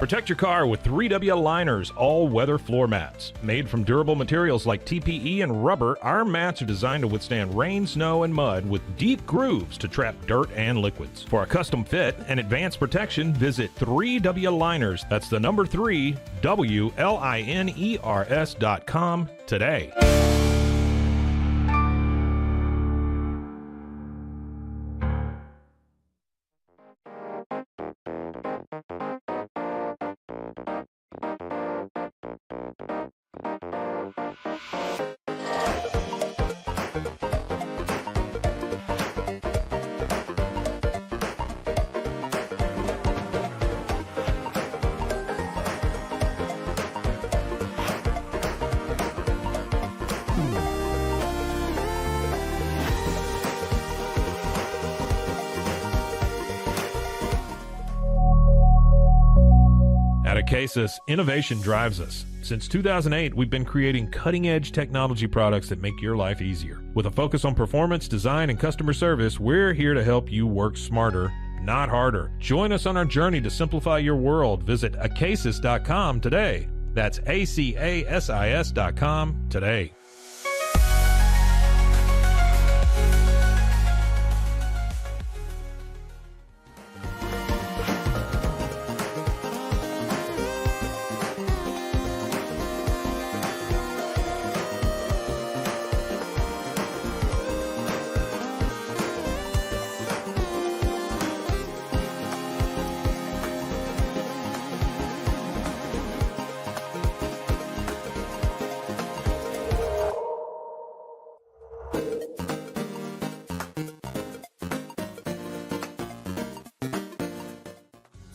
Protect your car with 3W Liners all-weather floor mats. Made from durable materials like TPE and rubber, our mats are designed to withstand rain, snow, and mud with deep grooves to trap dirt and liquids. For a custom fit and advanced protection, visit 3W Liners. That's the number 3, WLINERS.com today. At Acasis, innovation drives us. Since 2008, we've been creating cutting-edge technology products that make your life easier. With a focus on performance, design, and customer service, we're here to help you work smarter, not harder. Join us on our journey to simplify your world. Visit Acasis.com today. That's ACASIS.com today.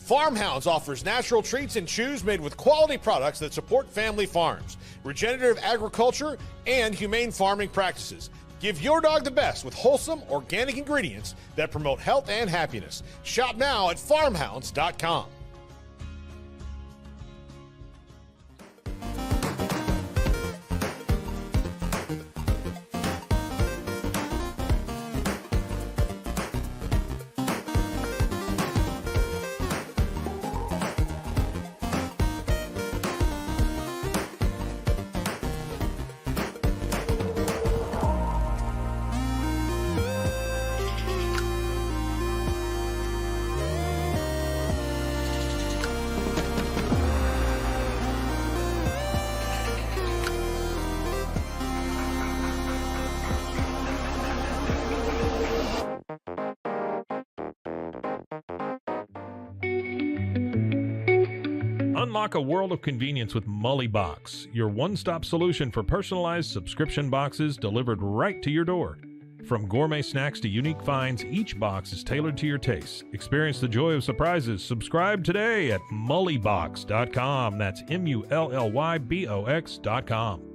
Farmhounds offers natural treats and chews made with quality products that support family farms, regenerative agriculture, and humane farming practices. Give your dog the best with wholesome, organic ingredients that promote health and happiness. Shop now at farmhounds.com. Unlock a world of convenience with Mully Box, your one-stop solution for personalized subscription boxes delivered right to your door. From gourmet snacks to unique finds, each box is tailored to your tastes. Experience the joy of surprises. Subscribe today at mullybox.com. That's MULLYBOX.com.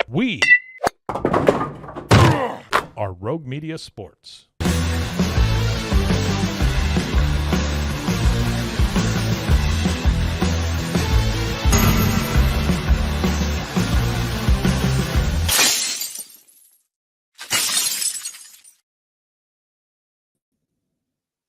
We are Rogue Media Sports.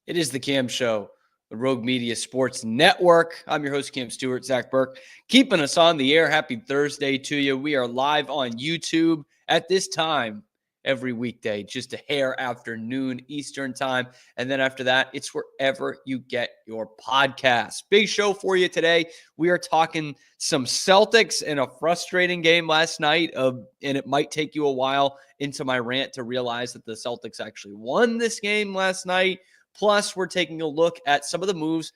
It is the Cam Show the Rogue Media Sports Network. I'm your host, Cam Stewart, Zach Burke, keeping us on the air. Happy Thursday to you. We are live on YouTube at this time every weekday, just a hair after noon Eastern time. And then after that, it's wherever you get your podcasts. Big show for you today. We are talking some Celtics in a frustrating game last night, and it might take you a while into my rant to realize that the Celtics actually won this game last night. Plus, we're taking a look at some of the moves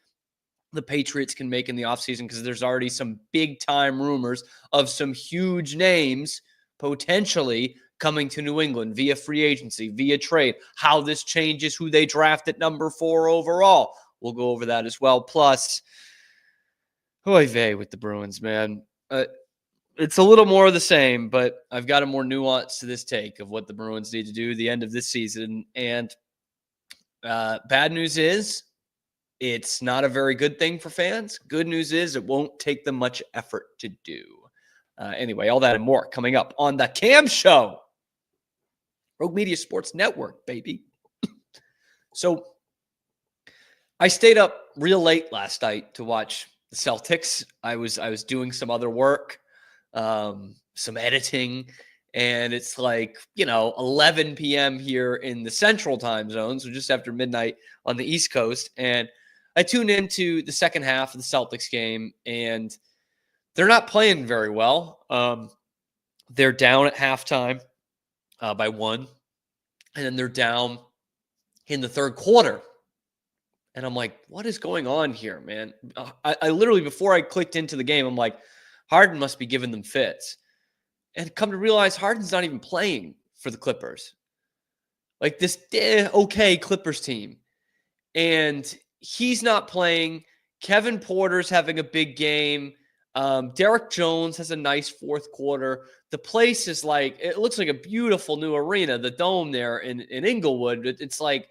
the Patriots can make in the offseason because there's already some big-time rumors of some huge names potentially coming to New England via free agency, via trade, how this changes who they draft at number 4 overall. We'll go over that as well. Plus, oy vey with the Bruins, man. It's a little more of the same, but I've got a more nuance to this take of what the Bruins need to do at the end of this season. And bad news is it's not a very good thing for fans. Good news is it won't take them much effort to do. Anyway, all that and more coming up on the Cam Show. Rogue Media Sports Network, baby. So I stayed up real late last night to watch the Celtics. I was doing some other work, some editing, and it's like, 11 p.m. here in the Central Time Zone, so just after midnight on the East Coast. And I tuned into the second half of the Celtics game, and they're not playing very well. They're down at halftime by 1, and then they're down in the third quarter. And I'm like, what is going on here, man? I literally, before I clicked into the game, I'm like, Harden must be giving them fits. And come to realize Harden's not even playing for the Clippers. Like this okay Clippers team. And he's not playing. Kevin Porter's having a big game. Derek Jones has a nice fourth quarter. The place is like, it looks like a beautiful new arena, the Dome there in Inglewood. It's like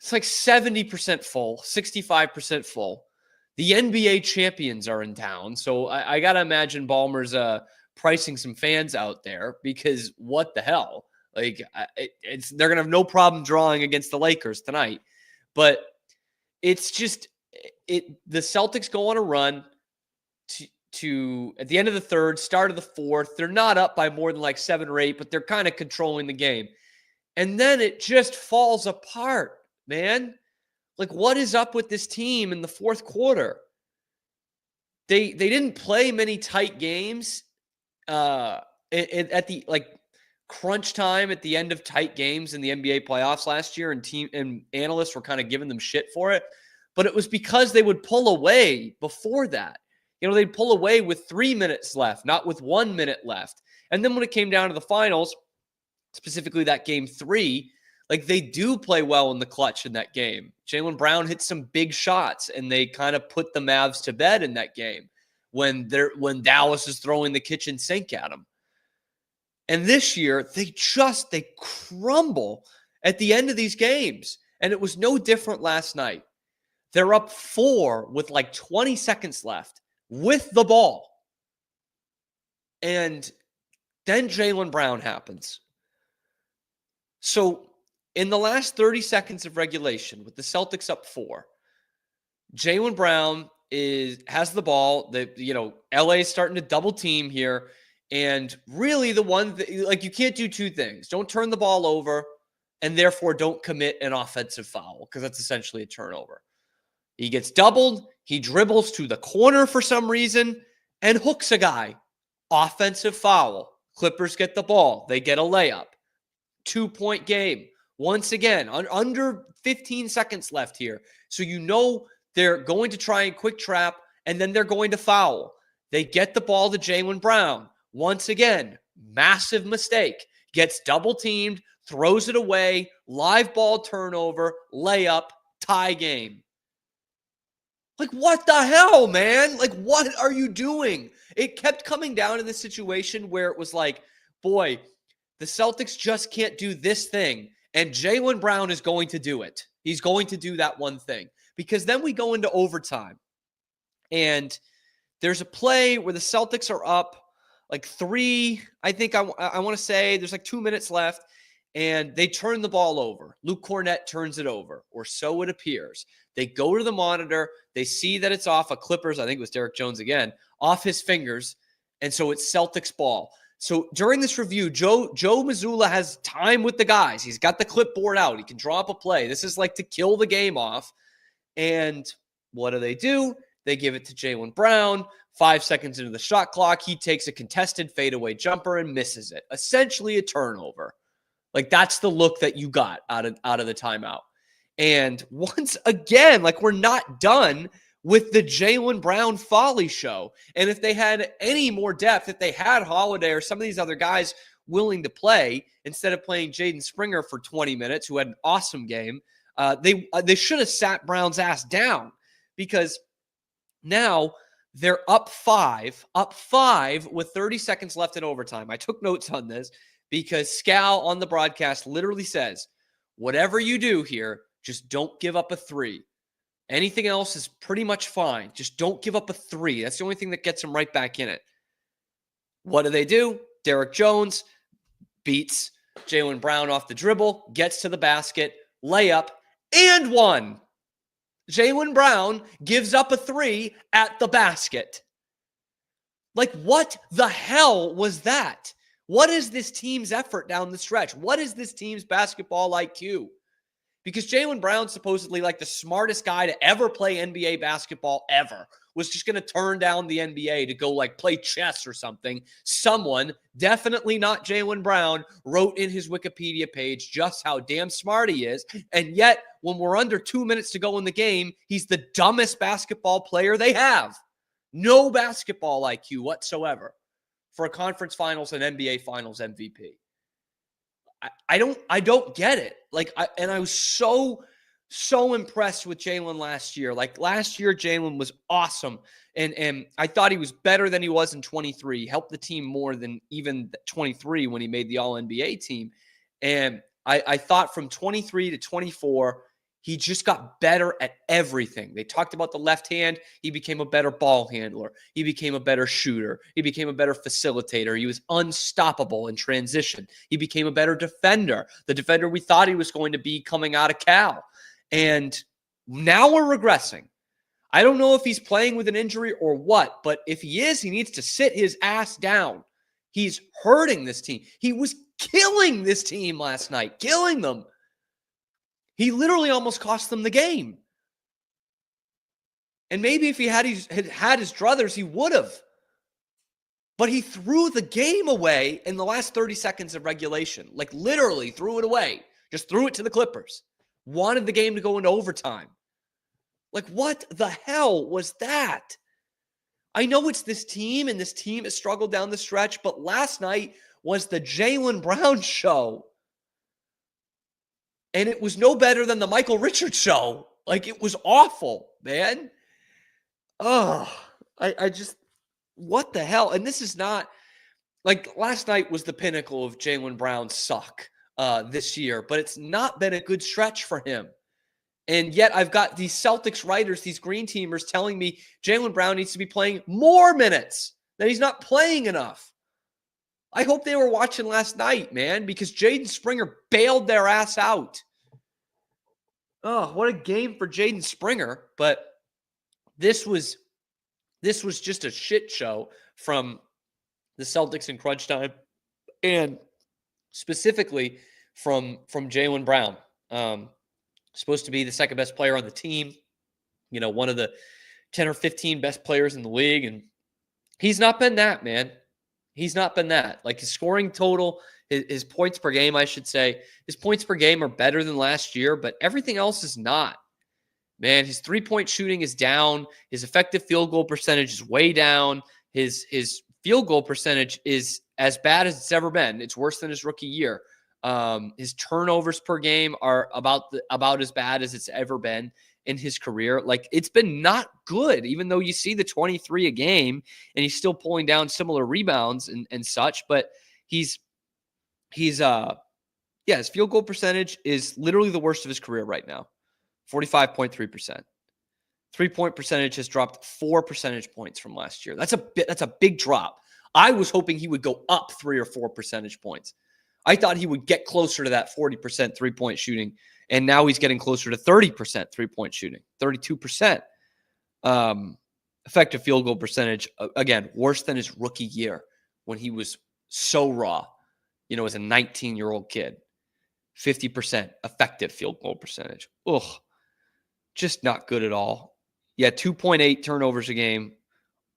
70% full, 65% full. The NBA champions are in town. So I got to imagine Ballmer's pricing some fans out there because what the hell? Like they're going to have no problem drawing against the Lakers tonight. But it's just the Celtics go on a run to at the end of the third, start of the fourth. They're not up by more than like 7 or 8, but they're kind of controlling the game. And then it just falls apart, man. Like, what is up with this team in the fourth quarter? They didn't play many tight games at the crunch time at the end of tight games in the NBA playoffs last year, and analysts were kind of giving them shit for it. But it was because they would pull away before that. They'd pull away with 3 minutes left, not with 1 minute left. And then when it came down to the finals, specifically that game 3, like they do play well in the clutch in that game. Jaylen Brown hit some big shots, and they kind of put the Mavs to bed in that game when Dallas is throwing the kitchen sink at them. And this year, they crumble at the end of these games. And it was no different last night. They're up 4 with like 20 seconds left with the ball. And then Jaylen Brown happens. So in the last 30 seconds of regulation, with the Celtics up 4, Jaylen Brown has the ball. LA is starting to double team here. And really the one you can't do 2 things. Don't turn the ball over, and therefore don't commit an offensive foul, because that's essentially a turnover. He gets doubled. He dribbles to the corner for some reason and hooks a guy. Offensive foul. Clippers get the ball. They get a layup. 2-point game. Once again, under 15 seconds left here. So they're going to try and quick trap, and then they're going to foul. They get the ball to Jaylen Brown. Once again, massive mistake. Gets double teamed, throws it away, live ball turnover, layup, tie game. Like, what the hell, man? Like, what are you doing? It kept coming down to the situation where it was like, boy, the Celtics just can't do this thing. And Jaylen Brown is going to do it. He's going to do that one thing. Because then we go into overtime. And there's a play where the Celtics are up like 3. I think I want to say there's like 2 minutes left. and they turn the ball over. Luke Cornett turns it over, or so it appears. They go to the monitor. They see that it's off a Clippers, I think it was Derek Jones again, off his fingers, and so it's Celtics ball. So during this review, Joe Mazzulla has time with the guys. He's got the clipboard out. He can draw up a play. This is like to kill the game off. And what do? They give it to Jaylen Brown. 5 seconds into the shot clock, he takes a contested fadeaway jumper and misses it. Essentially a turnover. Like, that's the look that you got out of the timeout. And once again, like, we're not done with the Jaylen Brown folly show. And if they had any more depth, if they had Holiday or some of these other guys willing to play, instead of playing Jaden Springer for 20 minutes, who had an awesome game, they should have sat Brown's ass down, because now they're up five with 30 seconds left in overtime. I took notes on this because Scal on the broadcast literally says, whatever you do here, just don't give up a three. Anything else is pretty much fine. Just don't give up a three. That's the only thing that gets them right back in it. What do? Derek Jones beats Jaylen Brown off the dribble, gets to the basket, layup, and one. Jaylen Brown gives up a three at the basket. Like, what the hell was that? What is this team's effort down the stretch? What is this team's basketball IQ? Because Jaylen Brown's supposedly like the smartest guy to ever play NBA basketball ever, was just going to turn down the NBA to go like play chess or something. Someone, definitely not Jaylen Brown, wrote in his Wikipedia page just how damn smart he is. And yet, when we're under 2 minutes to go in the game, he's the dumbest basketball player they have. No basketball IQ whatsoever for a conference finals and NBA finals MVP. I don't get it. Like, I was so impressed with Jaylen last year. Like, last year, Jaylen was awesome. And I thought he was better than he was in 23. He helped the team more than even 23 when he made the All-NBA team. And I thought from 23 to 24, he just got better at everything. They talked about the left hand. He became a better ball handler. He became a better shooter. He became a better facilitator. He was unstoppable in transition. He became a better defender, the defender we thought he was going to be coming out of Cal. And now we're regressing. I don't know if he's playing with an injury or what, but if he is, he needs to sit his ass down. He's hurting this team. He was killing this team last night, killing them. He literally almost cost them the game. And maybe if he had his druthers, he would have. But he threw the game away in the last 30 seconds of regulation. Like, literally threw it away. Just threw it to the Clippers. Wanted the game to go into overtime. Like, what the hell was that? I know it's this team, and this team has struggled down the stretch, but last night was the Jaylen Brown show. And it was no better than the Michael Richards show. Like, it was awful, man. Oh, I just, what the hell? And this is not, like, last night was the pinnacle of Jaylen Brown's suck this year, but it's not been a good stretch for him. And yet I've got these Celtics writers, these green teamers telling me Jaylen Brown needs to be playing more minutes, that he's not playing enough. I hope they were watching last night, man, because Jaden Springer bailed their ass out. Oh, what a game for Jaden Springer. But this was just a shit show from the Celtics in crunch time, and specifically from Jaylen Brown. Supposed to be the second best player on the team, you know, one of the 10 or 15 best players in the league. And he's not been that, man. He's not been that. Like, his scoring total, his points per game, I should say, his points per game are better than last year, but everything else is not. Man, his three-point shooting is down. His effective field goal percentage is way down. His field goal percentage is as bad as it's ever been. It's worse than his rookie year. His turnovers per game are about as bad as it's ever been in his career. Like, it's been not good, even though you see the 23 a game and he's still pulling down similar rebounds and such, but his field goal percentage is literally the worst of his career right now. 45.3%. 3-point percentage has dropped 4 percentage points from last year. That's a big drop. I was hoping he would go up 3 or 4 percentage points. I thought he would get closer to that 40% three-point shooting, and now he's getting closer to 30% three-point shooting, 32%. Effective field goal percentage, again, worse than his rookie year when he was so raw, as a 19-year-old kid. 50% effective field goal percentage. Ugh, just not good at all. Yeah, 2.8 turnovers a game.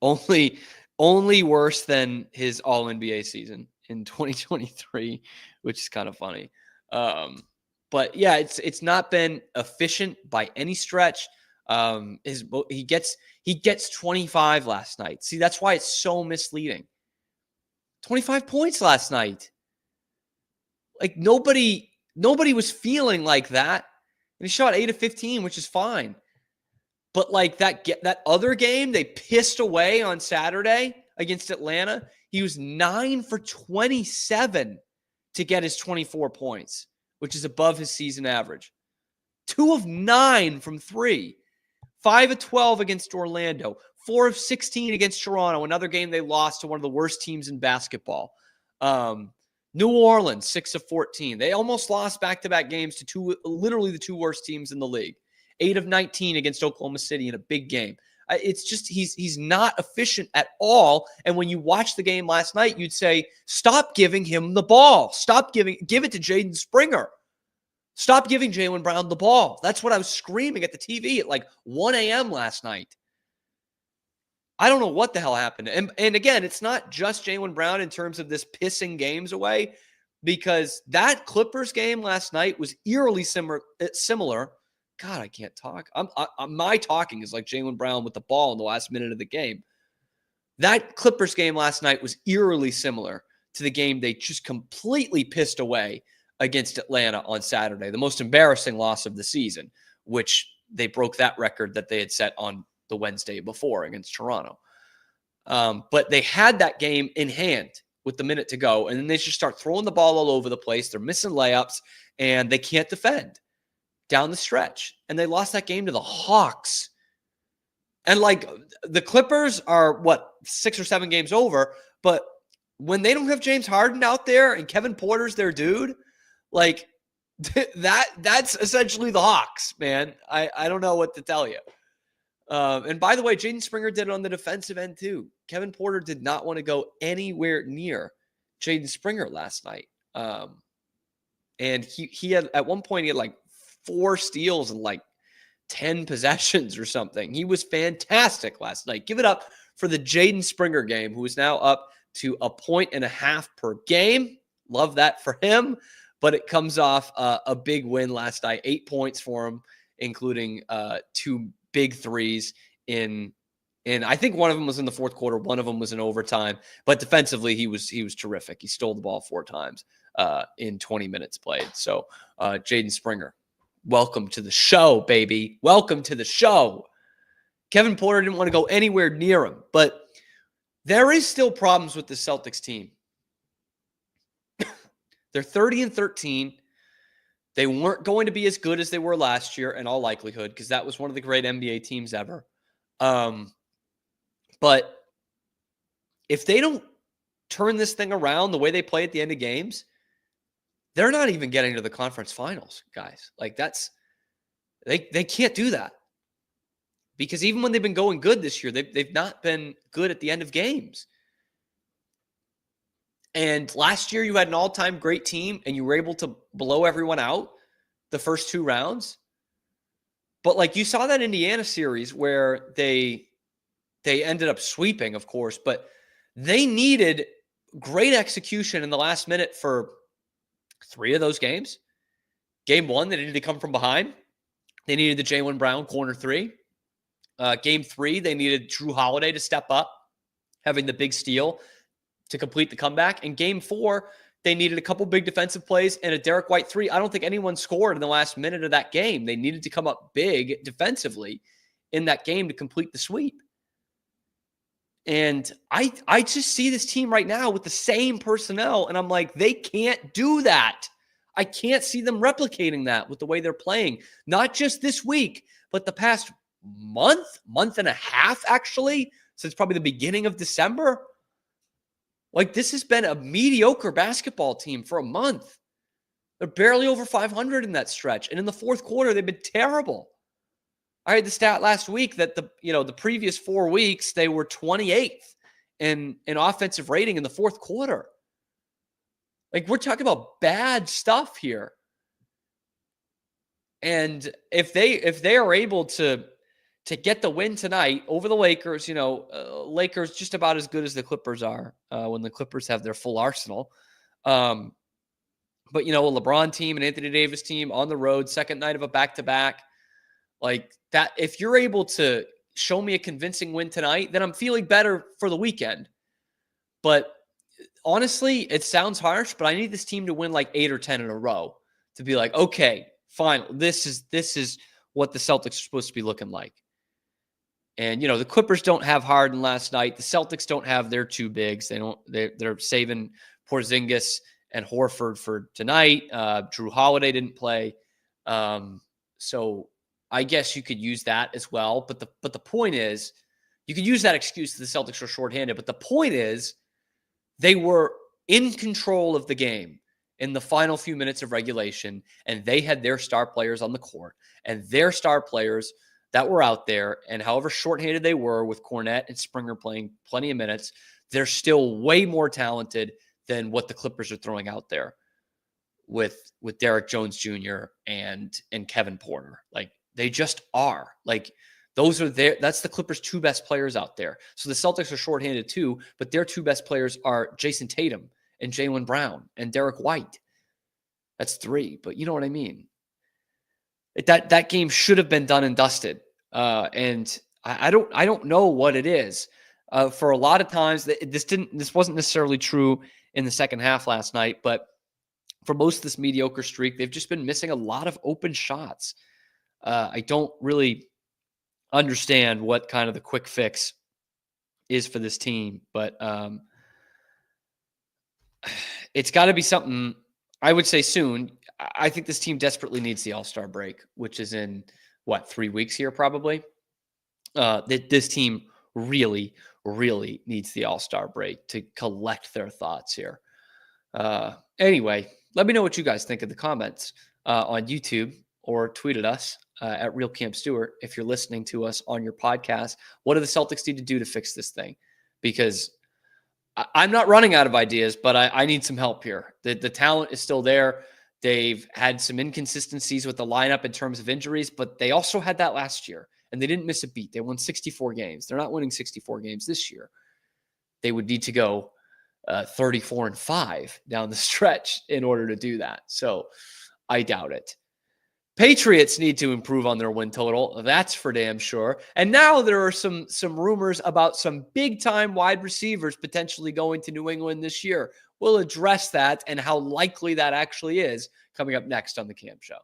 Only worse than his All-NBA season in 2023, which is kind of funny. But yeah, it's not been efficient by any stretch. He gets 25 last night. See, that's why it's so misleading. 25 points last night. Like nobody was feeling like that. And he shot 8 of 15, which is fine. But like that other game they pissed away on Saturday against Atlanta, he was 9 for 27 to get his 24 points, which is above his season average. 2 of 9 from 3. 5 of 12 against Orlando. 4 of 16 against Toronto, another game they lost to one of the worst teams in basketball. New Orleans, 6 of 14. They almost lost back-to-back games to literally the 2 worst teams in the league. 8 of 19 against Oklahoma City in a big game. It's just he's not efficient at all. And when you watch the game last night, you'd say, stop giving him the ball. Give it to Jaden Springer. Stop giving Jaylen Brown the ball. That's what I was screaming at the TV at like 1 a.m. last night. I don't know what the hell happened. And again, it's not just Jaylen Brown in terms of this pissing games away, because that Clippers game last night was eerily similar. God, I can't talk. My talking is like Jaylen Brown with the ball in the last minute of the game. That Clippers game last night was eerily similar to the game they just completely pissed away against Atlanta on Saturday, the most embarrassing loss of the season, which they broke that record that they had set on the Wednesday before against Toronto. But they had that game in hand with the minute to go, and then they just start throwing the ball all over the place. They're missing layups, and they can't defend down the stretch. And they lost that game to the Hawks. And like the Clippers are 6 or 7 games over, but when they don't have James Harden out there and Kevin Porter's their dude, like that's essentially the Hawks, man. I don't know what to tell you. And by the way, Jaden Springer did it on the defensive end too. Kevin Porter did not want to go anywhere near Jaden Springer last night. And he had, at one point, he had like 4 steals and like 10 possessions or something. He was fantastic last night. Give it up for the Jaden Springer game, who is now up to 1.5 points per game. Love that for him. But it comes off a big win last night. 8 points for him, including 2 big threes in I think one of them was in the fourth quarter. One of them was in overtime. But defensively, he was terrific. He stole the ball 4 times in 20 minutes played. So Jaden Springer, welcome to the show, baby. Welcome to the show. Kevin Porter didn't want to go anywhere near him. But there is still problems with the Celtics team. They're 30-13. They weren't going to be as good as they were last year in all likelihood, because that was one of the great NBA teams ever. But if they don't turn this thing around the way they play at the end of games, they're not even getting to the conference finals, guys. Like they can't do that. Because even when they've been going good this year, they've not been good at the end of games. And last year, you had an all-time great team, and you were able to blow everyone out the first 2 rounds. But like you saw that Indiana series where they ended up sweeping, of course, but they needed great execution in the last minute for 3 of those games. Game 1, they needed to come from behind. They needed the Jaylen Brown corner 3. Game 3, they needed Jrue Holiday to step up, having the big steal to complete the comeback. In game 4, they needed a couple big defensive plays and a Derek White 3. I don't think anyone scored in the last minute of that game. They needed to come up big defensively in that game to complete the sweep. And I just see this team right now with the same personnel, and I'm like, they can't do that. I can't see them replicating that with the way they're playing. Not just this week, but the past month and a half, actually, since probably the beginning of December. Like, this has been a mediocre basketball team for a month. They're barely over 500 in that stretch. And in the fourth quarter, they've been terrible. I heard the stat last week that the previous 4 weeks, they were 28th in offensive rating in the fourth quarter. Like, we're talking about bad stuff here. And if they are able to get the win tonight over the Lakers, Lakers just about as good as the Clippers are when the Clippers have their full arsenal. But, a LeBron team and Anthony Davis team on the road, second night of a back-to-back, like that, if you're able to show me a convincing win tonight, then I'm feeling better for the weekend. But honestly, it sounds harsh, but I need this team to win like 8 or 10 in a row to be like, okay, fine, this is what the Celtics are supposed to be looking like. And, the Clippers don't have Harden last night. The Celtics don't have their two bigs. They're saving Porzingis and Horford for tonight. Drew Holiday didn't play. So I guess you could use that as well. But the point is, you could use that excuse that the Celtics are shorthanded. But the point is, they were in control of the game in the final few minutes of regulation, and they had their star players on the court, and their star players that were out there, and however shorthanded they were with Cornette and Springer playing plenty of minutes, they're still way more talented than what the Clippers are throwing out there with Derek Jones Jr. and Kevin Porter. Like, they just are. Like, those are that's the Clippers' two best players out there. So the Celtics are shorthanded too, but their two best players are Jason Tatum and Jaylen Brown and Derek White. That's 3, but you know what I mean? That game should have been done and dusted. And I don't know what it is. For a lot of times, this wasn't necessarily true in the second half last night, but for most of this mediocre streak, they've just been missing a lot of open shots. I don't really understand what kind of the quick fix is for this team, but it's got to be something, I would say, soon. I think this team desperately needs the All-Star break, which is in 3 weeks here probably. This team really, really needs the All-Star break to collect their thoughts here. Anyway, let me know what you guys think in the comments on YouTube, or tweet at us at Real Camp Stewart if you're listening to us on your podcast. What do the Celtics need to do to fix this thing? Because I'm not running out of ideas, but I need some help here. The talent is still there. They've had some inconsistencies with the lineup in terms of injuries, but they also had that last year, and they didn't miss a beat. They won 64 games. They're not winning 64 games this year. They would need to go 34-5 down the stretch in order to do that. So I doubt it. Patriots need to improve on their win total. That's for damn sure. And now there are some rumors about some big-time wide receivers potentially going to New England this year. We'll address that and how likely that actually is coming up next on The Cam Show.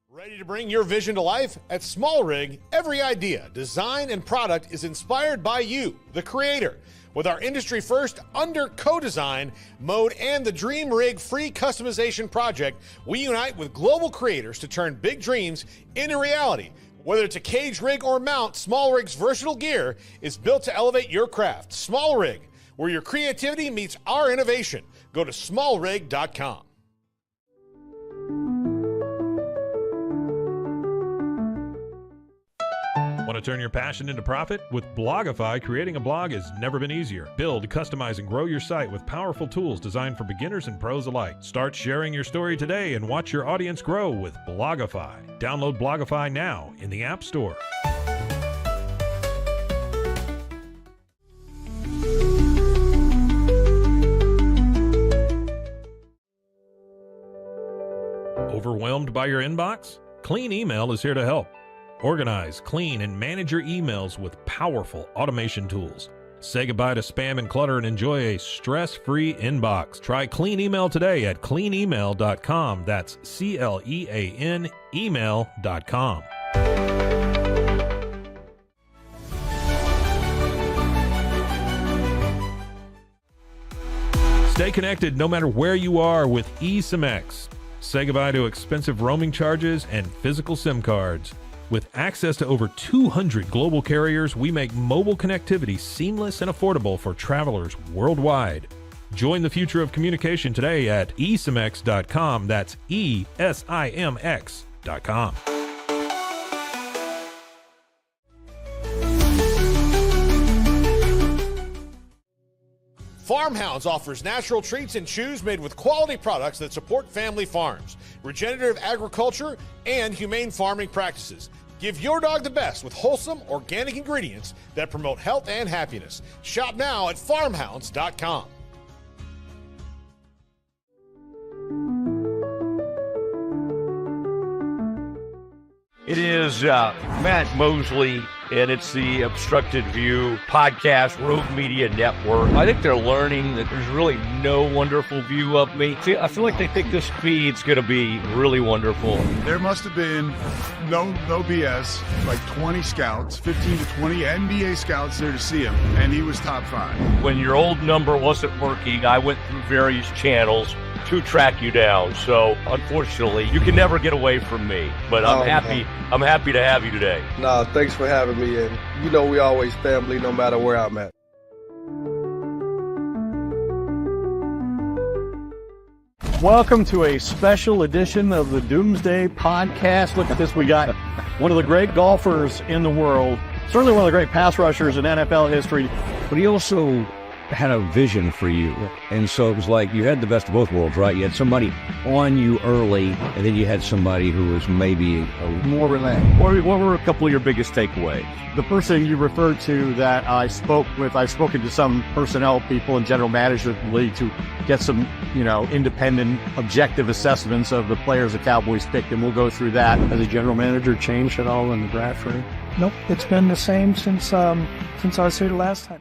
Ready to bring your vision to life? At Small Rig, every idea, design, and product is inspired by you, the creator. With our industry-first under co-design mode and the Dream Rig free customization project, we unite with global creators to turn big dreams into reality. Whether it's a cage rig or mount, Small Rig's versatile gear is built to elevate your craft. Small Rig, where your creativity meets our innovation. Go to smallrig.com. Want to turn your passion into profit? With Blogify, creating a blog has never been easier. Build, customize, and grow your site with powerful tools designed for beginners and pros alike. Start sharing your story today and watch your audience grow with Blogify. Download Blogify now in the App Store. Overwhelmed by your inbox? Clean Email is here to help. Organize, clean, and manage your emails with powerful automation tools. Say goodbye to spam and clutter and enjoy a stress-free inbox. Try Clean Email today at cleanemail.com. That's CLEAN email.com. Stay connected no matter where you are with eSIM-X. Say goodbye to expensive roaming charges and physical SIM cards. With access to over 200 global carriers, we make mobile connectivity seamless and affordable for travelers worldwide. Join the future of communication today at esimx.com. That's ESIMX.com. Farmhounds offers natural treats and chews made with quality products that support family farms, regenerative agriculture, and humane farming practices. Give your dog the best with wholesome, organic ingredients that promote health and happiness. Shop now at farmhounds.com. It is Matt Mosley, and it's the Obstructed View podcast, Rogue Media Network. I think they're learning that there's really no wonderful view of me. See, I feel like they think this feed's going to be really wonderful. There must have been, no BS, like 20 scouts, 15 to 20 NBA scouts there to see him, and he was top 5. When your old number wasn't working, I went through various channels to track you down. So unfortunately, you can never get away from me. But I'm happy. Man. I'm happy to have you today. No, thanks for having me. And you know we always family, no matter where I'm at. Welcome to a special edition of the Doomsday Podcast. Look at this. We got one of the great golfers in the world, certainly one of the great pass rushers in NFL history. But he also had a vision for you. And so it was like you had the best of both worlds, right? You had somebody on you early, and then you had somebody who was maybe more relaxed. What were a couple of your biggest takeaways? The person you referred to that I spoke with, I've spoken to some personnel people and general managers of the league to get some, independent, objective assessments of the players the Cowboys picked, and we'll go through that. Has the general manager changed at all in the draft room? Nope, it's been the same since I was here the last time.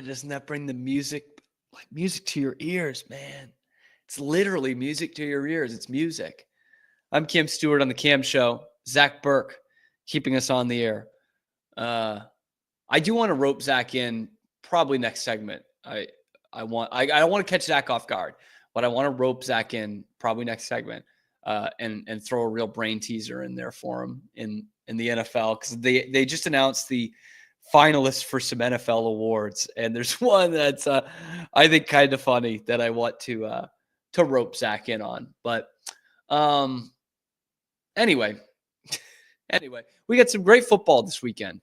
Doesn't that bring the music to your ears, man? It's literally music to your ears. It's music. I'm Cam Stewart on the Cam Show. Zach Burke keeping us on the air. I do want to rope Zach in probably next segment. I don't want to catch Zach off guard, but I want to rope Zach in probably next segment and throw a real brain teaser in there for him in the NFL, because they just announced the finalists for some NFL awards, and there's one that's I think kind of funny that I want to rope Zach in on. But anyway, we got some great football this weekend,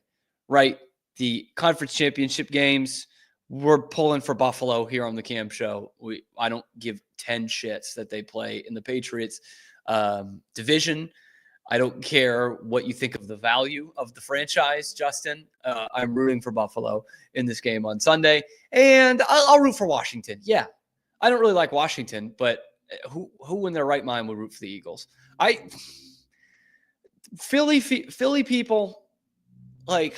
right? The conference championship games. We're pulling for Buffalo here on the Cam Show. I don't give 10 shits that they play in the Patriots division. I don't care what you think of the value of the franchise, Justin. I'm rooting for Buffalo in this game on Sunday, and I'll root for Washington. Yeah, I don't really like Washington, but who in their right mind would root for the Eagles? Philly people, like,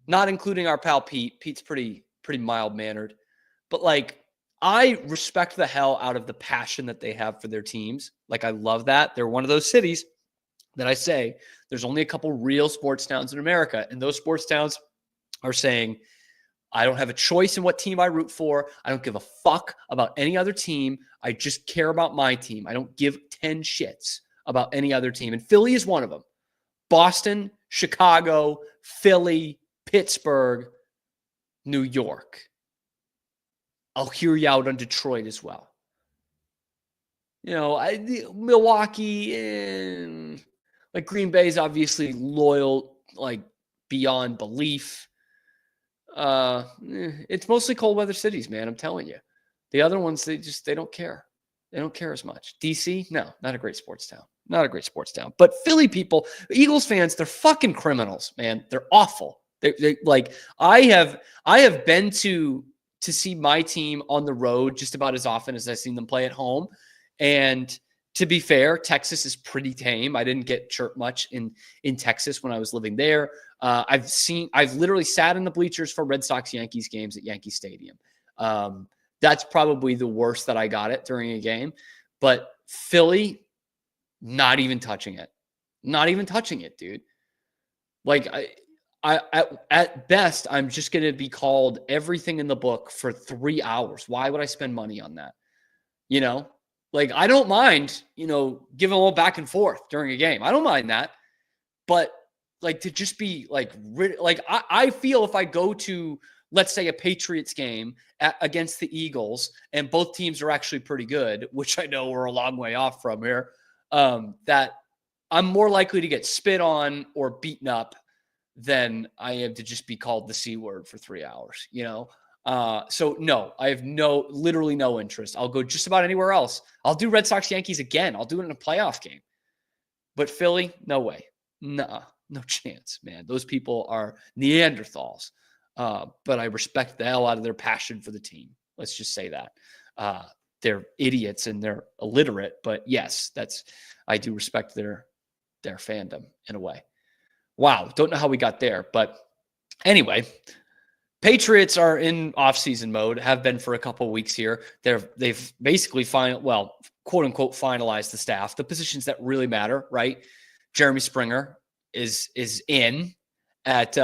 not including our pal Pete. Pete's pretty mild-mannered, but like, I respect the hell out of the passion that they have for their teams. Like, I love that. They're one of those cities that I say there's only a couple real sports towns in America. And those sports towns are saying, I don't have a choice in what team I root for. I don't give a fuck about any other team. I just care about my team. I don't give 10 shits about any other team. And Philly is one of them. Boston, Chicago, Philly, Pittsburgh, New York. I'll hear you out on Detroit as well. Milwaukee and like Green Bay is obviously loyal, like beyond belief. It's mostly cold weather cities, man. I'm telling you. The other ones, they don't care. They don't care as much. DC, no, not a great sports town. Not a great sports town. But Philly people, Eagles fans, they're fucking criminals, man. They're awful. They like, I have been to see my team on the road just about as often as I've seen them play at home. And to be fair, Texas is pretty tame. I didn't get chirped much in Texas when I was living there. I've literally sat in the bleachers for Red Sox Yankees games at Yankee Stadium. That's probably the worst that I got it during a game. But Philly, not even touching it. Not even touching it, dude. Like, at best, I'm just going to be called everything in the book for 3 hours. Why would I spend money on that? You know, like, I don't mind, giving a little back and forth during a game. I don't mind that. But like, to just be like I feel if I go to, let's say, a Patriots game against the Eagles and both teams are actually pretty good, which I know we're a long way off from here, that I'm more likely to get spit on or beaten up than I am to just be called the C word for 3 hours, So no, I have literally no interest. I'll go just about anywhere else. I'll do Red Sox Yankees again. I'll do it in a playoff game. But Philly, no way. Nuh-uh. No chance, man. Those people are Neanderthals. But I respect the hell out of their passion for the team. Let's just say that. They're idiots and they're illiterate, but yes, I do respect their fandom in a way. Wow, don't know how we got there, but anyway, Patriots are in off-season mode, have been for a couple of weeks here. They've basically quote unquote finalized the staff, the positions that really matter, right? Jeremy Springer is in at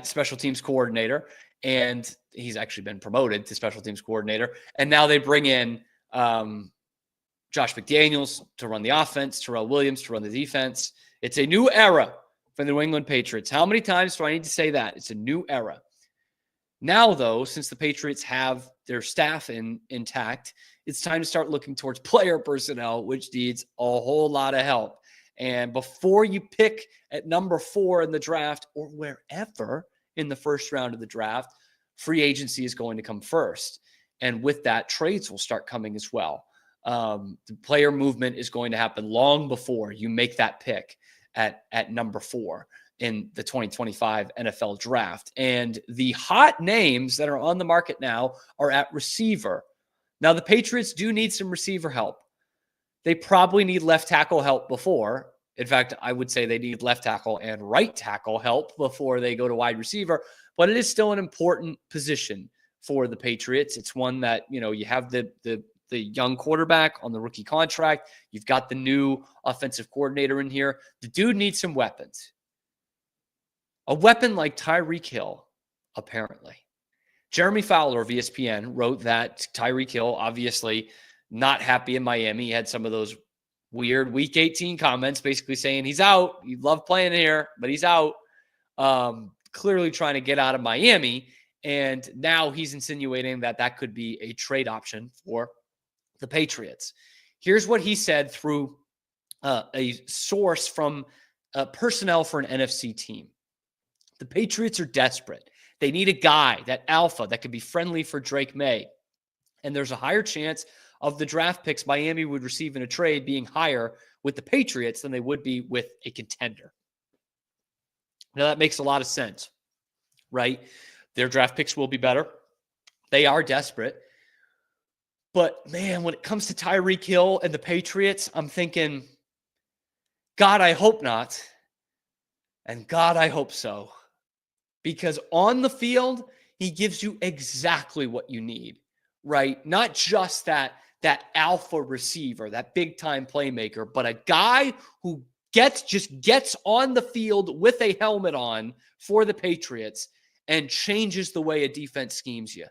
special teams coordinator, and he's actually been promoted to special teams coordinator. And now they bring in Josh McDaniels to run the offense, Terrell Williams to run the defense. It's a new era for the New England Patriots. How many times do I need to say that? It's a new era. Now, though, since the Patriots have their staff intact, it's time to start looking towards player personnel, which needs a whole lot of help. And before you pick at number 4 in the draft or wherever in the first round of the draft, free agency is going to come first. And with that, trades will start coming as well. The player movement is going to happen long before you make that pick at number 4 in the 2025 NFL draft. And the hot names that are on the market now are at receiver. Now, the Patriots do need some receiver help. They probably need left tackle help before. In fact, I would say they need left tackle and right tackle help before they go to wide receiver. But it is still an important position for the Patriots. It's one that, you have the young quarterback on the rookie contract. You've got the new offensive coordinator in here. The dude needs some weapons. A weapon like Tyreek Hill, apparently. Jeremy Fowler of ESPN wrote that Tyreek Hill, obviously not happy in Miami. He had some of those weird Week 18 comments basically saying he's out. He loved playing here, but he's out. Clearly trying to get out of Miami. And now he's insinuating that could be a trade option for the Patriots. Here's what he said through a source from personnel for an NFC team. The Patriots are desperate. They need a guy, that alpha, that could be friendly for Drake May. And there's a higher chance of the draft picks Miami would receive in a trade being higher with the Patriots than they would be with a contender. Now, that makes a lot of sense, right? Their draft picks will be better. They are desperate. But, man, when it comes to Tyreek Hill and the Patriots, I'm thinking, God, I hope not. And God, I hope so. Because on the field, he gives you exactly what you need, right? Not just that alpha receiver, that big-time playmaker, but a guy who gets on the field with a helmet on for the Patriots and changes the way a defense schemes you.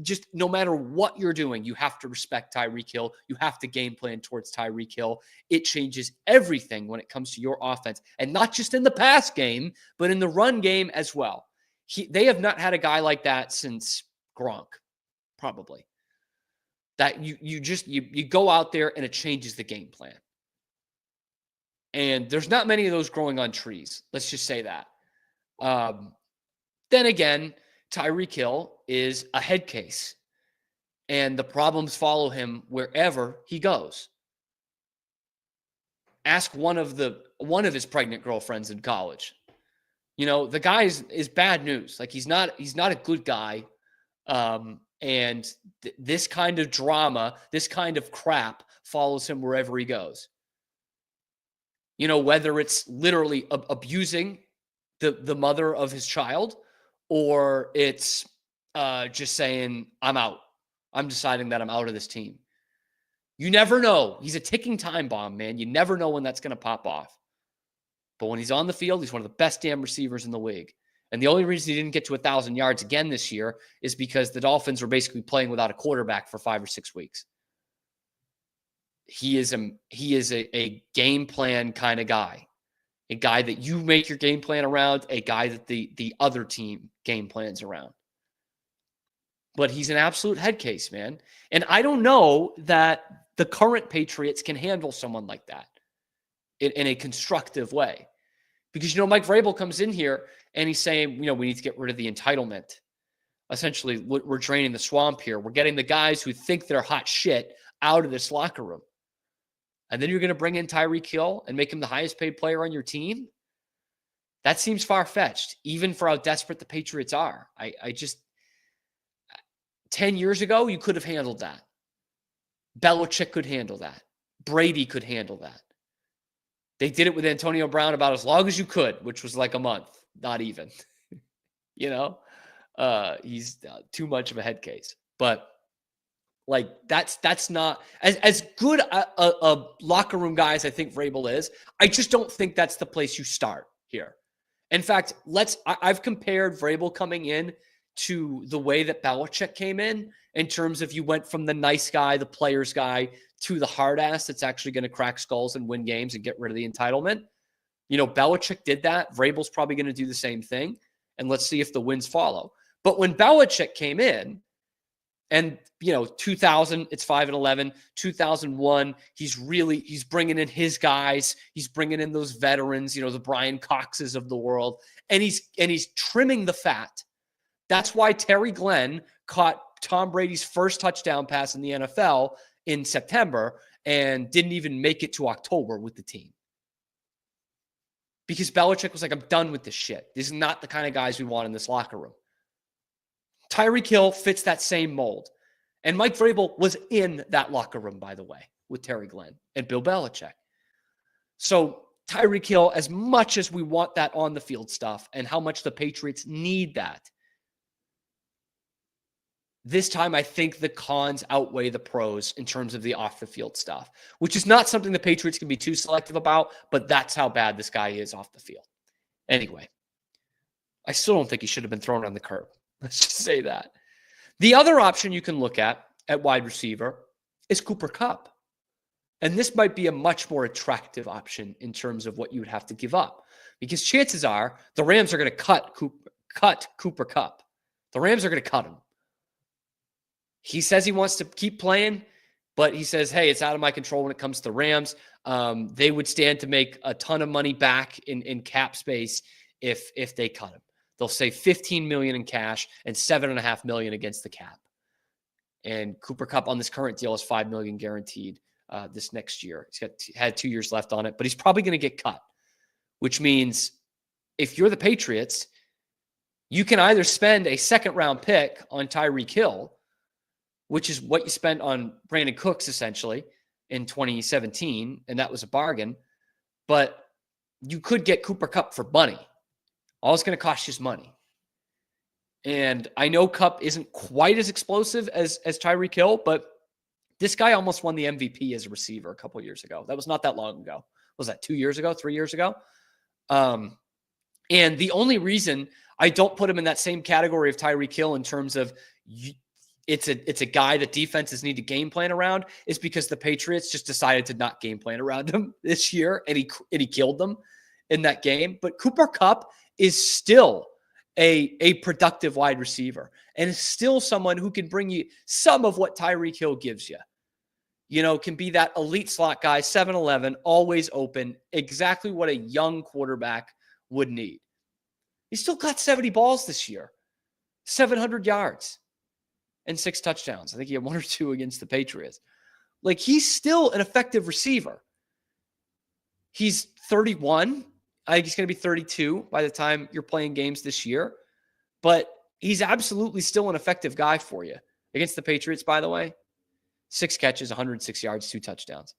Just no matter what you're doing, you have to respect Tyreek Hill. You have to game plan towards Tyreek Hill. It changes everything when it comes to your offense. And not just in the pass game, but in the run game as well. They have not had a guy like that since Gronk, probably. That you go out there and it changes the game plan. And there's not many of those growing on trees. Let's just say that. Then again, Tyreek Hill is a head case, and the problems follow him wherever he goes. Ask one of his pregnant girlfriends in college. The guy is bad news. Like, he's not a good guy. And this kind of drama, this kind of crap follows him wherever he goes. Whether it's literally abusing the mother of his child, or it's just saying, I'm out. I'm deciding that I'm out of this team. You never know. He's a ticking time bomb, man. You never know when that's going to pop off. But when he's on the field, he's one of the best damn receivers in the league. And the only reason he didn't get to 1,000 yards again this year is because the Dolphins were basically playing without a quarterback for 5 or 6 weeks. He is a game plan kind of guy. A guy that you make your game plan around, a guy that the other team game plans around. But he's an absolute head case, man. And I don't know that the current Patriots can handle someone like that in a constructive way. Because, Mike Vrabel comes in here and he's saying, we need to get rid of the entitlement. Essentially, we're draining the swamp here. We're getting the guys who think they're hot shit out of this locker room. And then you're going to bring in Tyreek Hill and make him the highest paid player on your team? That seems far-fetched, even for how desperate the Patriots are. I just 10 years ago, you could have handled that. Belichick could handle that. Brady could handle that. They did it with Antonio Brown about as long as you could, which was like a month, not even. He's too much of a head case. But that's not as good a locker room guy as I think Vrabel is. I just don't think that's the place you start here. In fact, I've compared Vrabel coming in to the way that Belichick came in terms of you went from the nice guy, the player's guy, to the hard ass that's actually going to crack skulls and win games and get rid of the entitlement. Belichick did that. Vrabel's probably going to do the same thing. And let's see if the wins follow. But when Belichick came in, and 2000, it's 5-11. 2001, he's bringing in his guys. He's bringing in those veterans, the Brian Coxes of the world, and he's trimming the fat. That's why Terry Glenn caught Tom Brady's first touchdown pass in the NFL in September and didn't even make it to October with the team. Because Belichick was like, I'm done with this shit. These are not the kind of guys we want in this locker room. Tyreek Hill fits that same mold. And Mike Vrabel was in that locker room, by the way, with Terry Glenn and Bill Belichick. So Tyreek Hill, as much as we want that on the field stuff and how much the Patriots need that, this time I think the cons outweigh the pros in terms of the off the field stuff, which is not something the Patriots can be too selective about, but that's how bad this guy is off the field. Anyway, I still don't think he should have been thrown on the curb. Let's just say that. The other option you can look at wide receiver is Cooper Kupp. And this might be a much more attractive option in terms of what you would have to give up. Because chances are the Rams are going to cut Cooper Kupp. The Rams are going to cut him. He says he wants to keep playing, but he says, hey, it's out of my control when it comes to the Rams. They would stand to make a ton of money back in cap space if they cut him. They'll save $15 million in cash and $7.5 million against the cap. And Cooper Kupp on this current deal is $5 million guaranteed this next year. He's had 2 years left on it, but he's probably going to get cut, which means if you're the Patriots, you can either spend a second-round pick on Tyreek Hill, which is what you spent on Brandon Cooks essentially in 2017, and that was a bargain. But you could get Cooper Kupp for money. All it's going to cost you is money. And I know Kupp isn't quite as explosive as Tyreek Hill, but this guy almost won the MVP as a receiver a couple of years ago. That was not that long ago. Was that 2 years ago, 3 years ago? And the only reason I don't put him in that same category of Tyreek Hill in terms of it's a guy that defenses need to game plan around is because the Patriots just decided to not game plan around him this year, and he killed them in that game. But Cooper Kupp is still a productive wide receiver and is still someone who can bring you some of what Tyreek Hill gives you. Can be that elite slot guy, 7'11", always open, exactly what a young quarterback would need. He still got 70 balls this year, 700 yards. And 6 touchdowns. I think he had 1 or 2 against the Patriots. He's still an effective receiver. He's 31. I think he's going to be 32 by the time you're playing games this year. But he's absolutely still an effective guy for you. Against the Patriots, by the way, 6 catches, 106 yards, 2 touchdowns.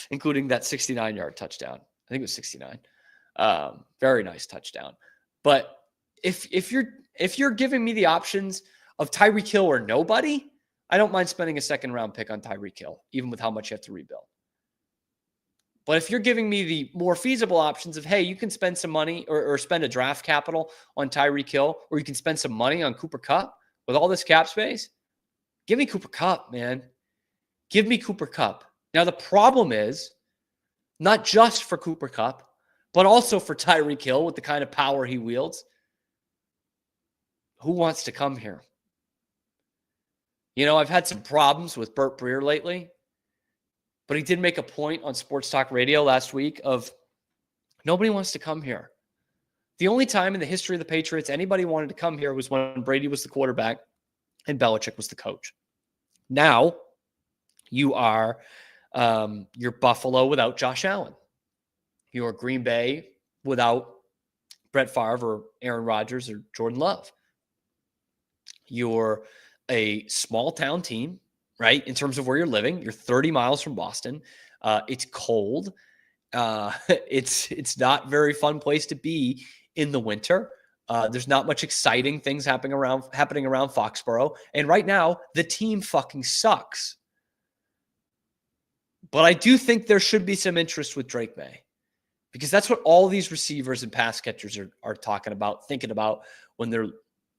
Including that 69-yard touchdown. I think it was 69. Very nice touchdown. But if you're if you're giving me the options of Tyreek Hill or nobody, I don't mind spending a second-round pick on Tyreek Hill, even with how much you have to rebuild. But if you're giving me the more feasible options of, hey, you can spend some money or spend a draft capital on Tyreek Hill, or you can spend some money on Cooper Kupp with all this cap space, give me Cooper Kupp, man. Give me Cooper Kupp. Now, the problem is not just for Cooper Kupp, but also for Tyreek Hill with the kind of power he wields. Who wants to come here? You know, I've had some problems with Burt Breer lately, but he did make a point on Sports Talk Radio last week of nobody wants to come here. The only time in the history of the Patriots anybody wanted to come here was when Brady was the quarterback and Belichick was the coach. Now you are you're Buffalo without Josh Allen. You're Green Bay without Brett Favre or Aaron Rodgers or Jordan Love. You're a small town team, right? In terms of where you're living, you're 30 miles from Boston. It's cold. It's not a very fun place to be in the winter. There's not much exciting things happening around Foxborough. And right now, the team fucking sucks. But I do think there should be some interest with Drake May, because that's what all these receivers and pass catchers are talking about, thinking about when they're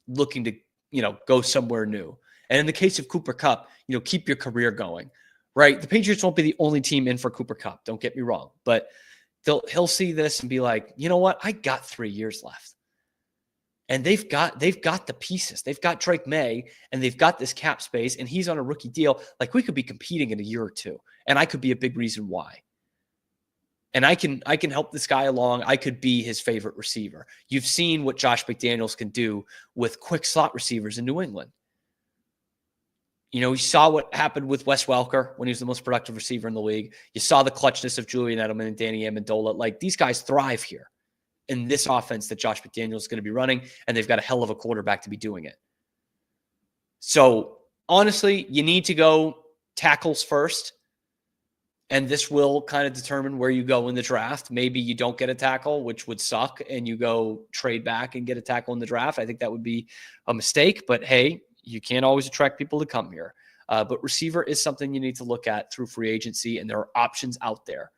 looking to, go somewhere new. And in the case of Cooper Kupp, keep your career going, right? The Patriots won't be the only team in for Cooper Kupp. Don't get me wrong, but he'll see this and be like, you know what? I got 3 years left. And they've got the pieces. They've got Drake May, and they've got this cap space, and he's on a rookie deal. Like, we could be competing in a year or two, and I could be a big reason why. And I can help this guy along. I could be his favorite receiver. You've seen what Josh McDaniels can do with quick slot receivers in New England. You saw what happened with Wes Welker when he was the most productive receiver in the league. You saw the clutchness of Julian Edelman and Danny Amendola. Like, these guys thrive here in this offense that Josh McDaniels is going to be running, and they've got a hell of a quarterback to be doing it. So, honestly, you need to go tackles first, and this will kind of determine where you go in the draft. Maybe you don't get a tackle, which would suck, and you go trade back and get a tackle in the draft. I think that would be a mistake, but hey, you can't always attract people to come here. But receiver is something you need to look at through free agency, and there are options out there.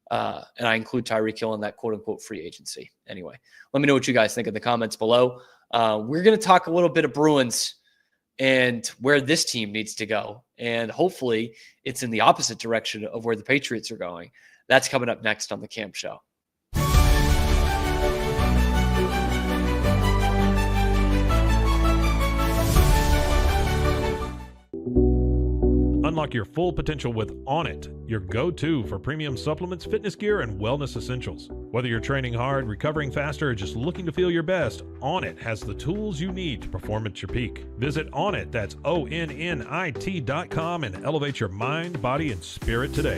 And I include Tyreek Hill in that quote-unquote free agency. Anyway, let me know what you guys think in the comments below. We're going to talk a little bit of Bruins and where this team needs to go. And hopefully it's in the opposite direction of where the Patriots are going. That's coming up next on The Cam Show. Unlock your full potential with Onnit, your go-to for premium supplements, fitness gear, and wellness essentials. Whether you're training hard, recovering faster, or just looking to feel your best, Onnit has the tools you need to perform at your peak. Visit Onnit, that's ONNIT.com, and elevate your mind, body, and spirit today.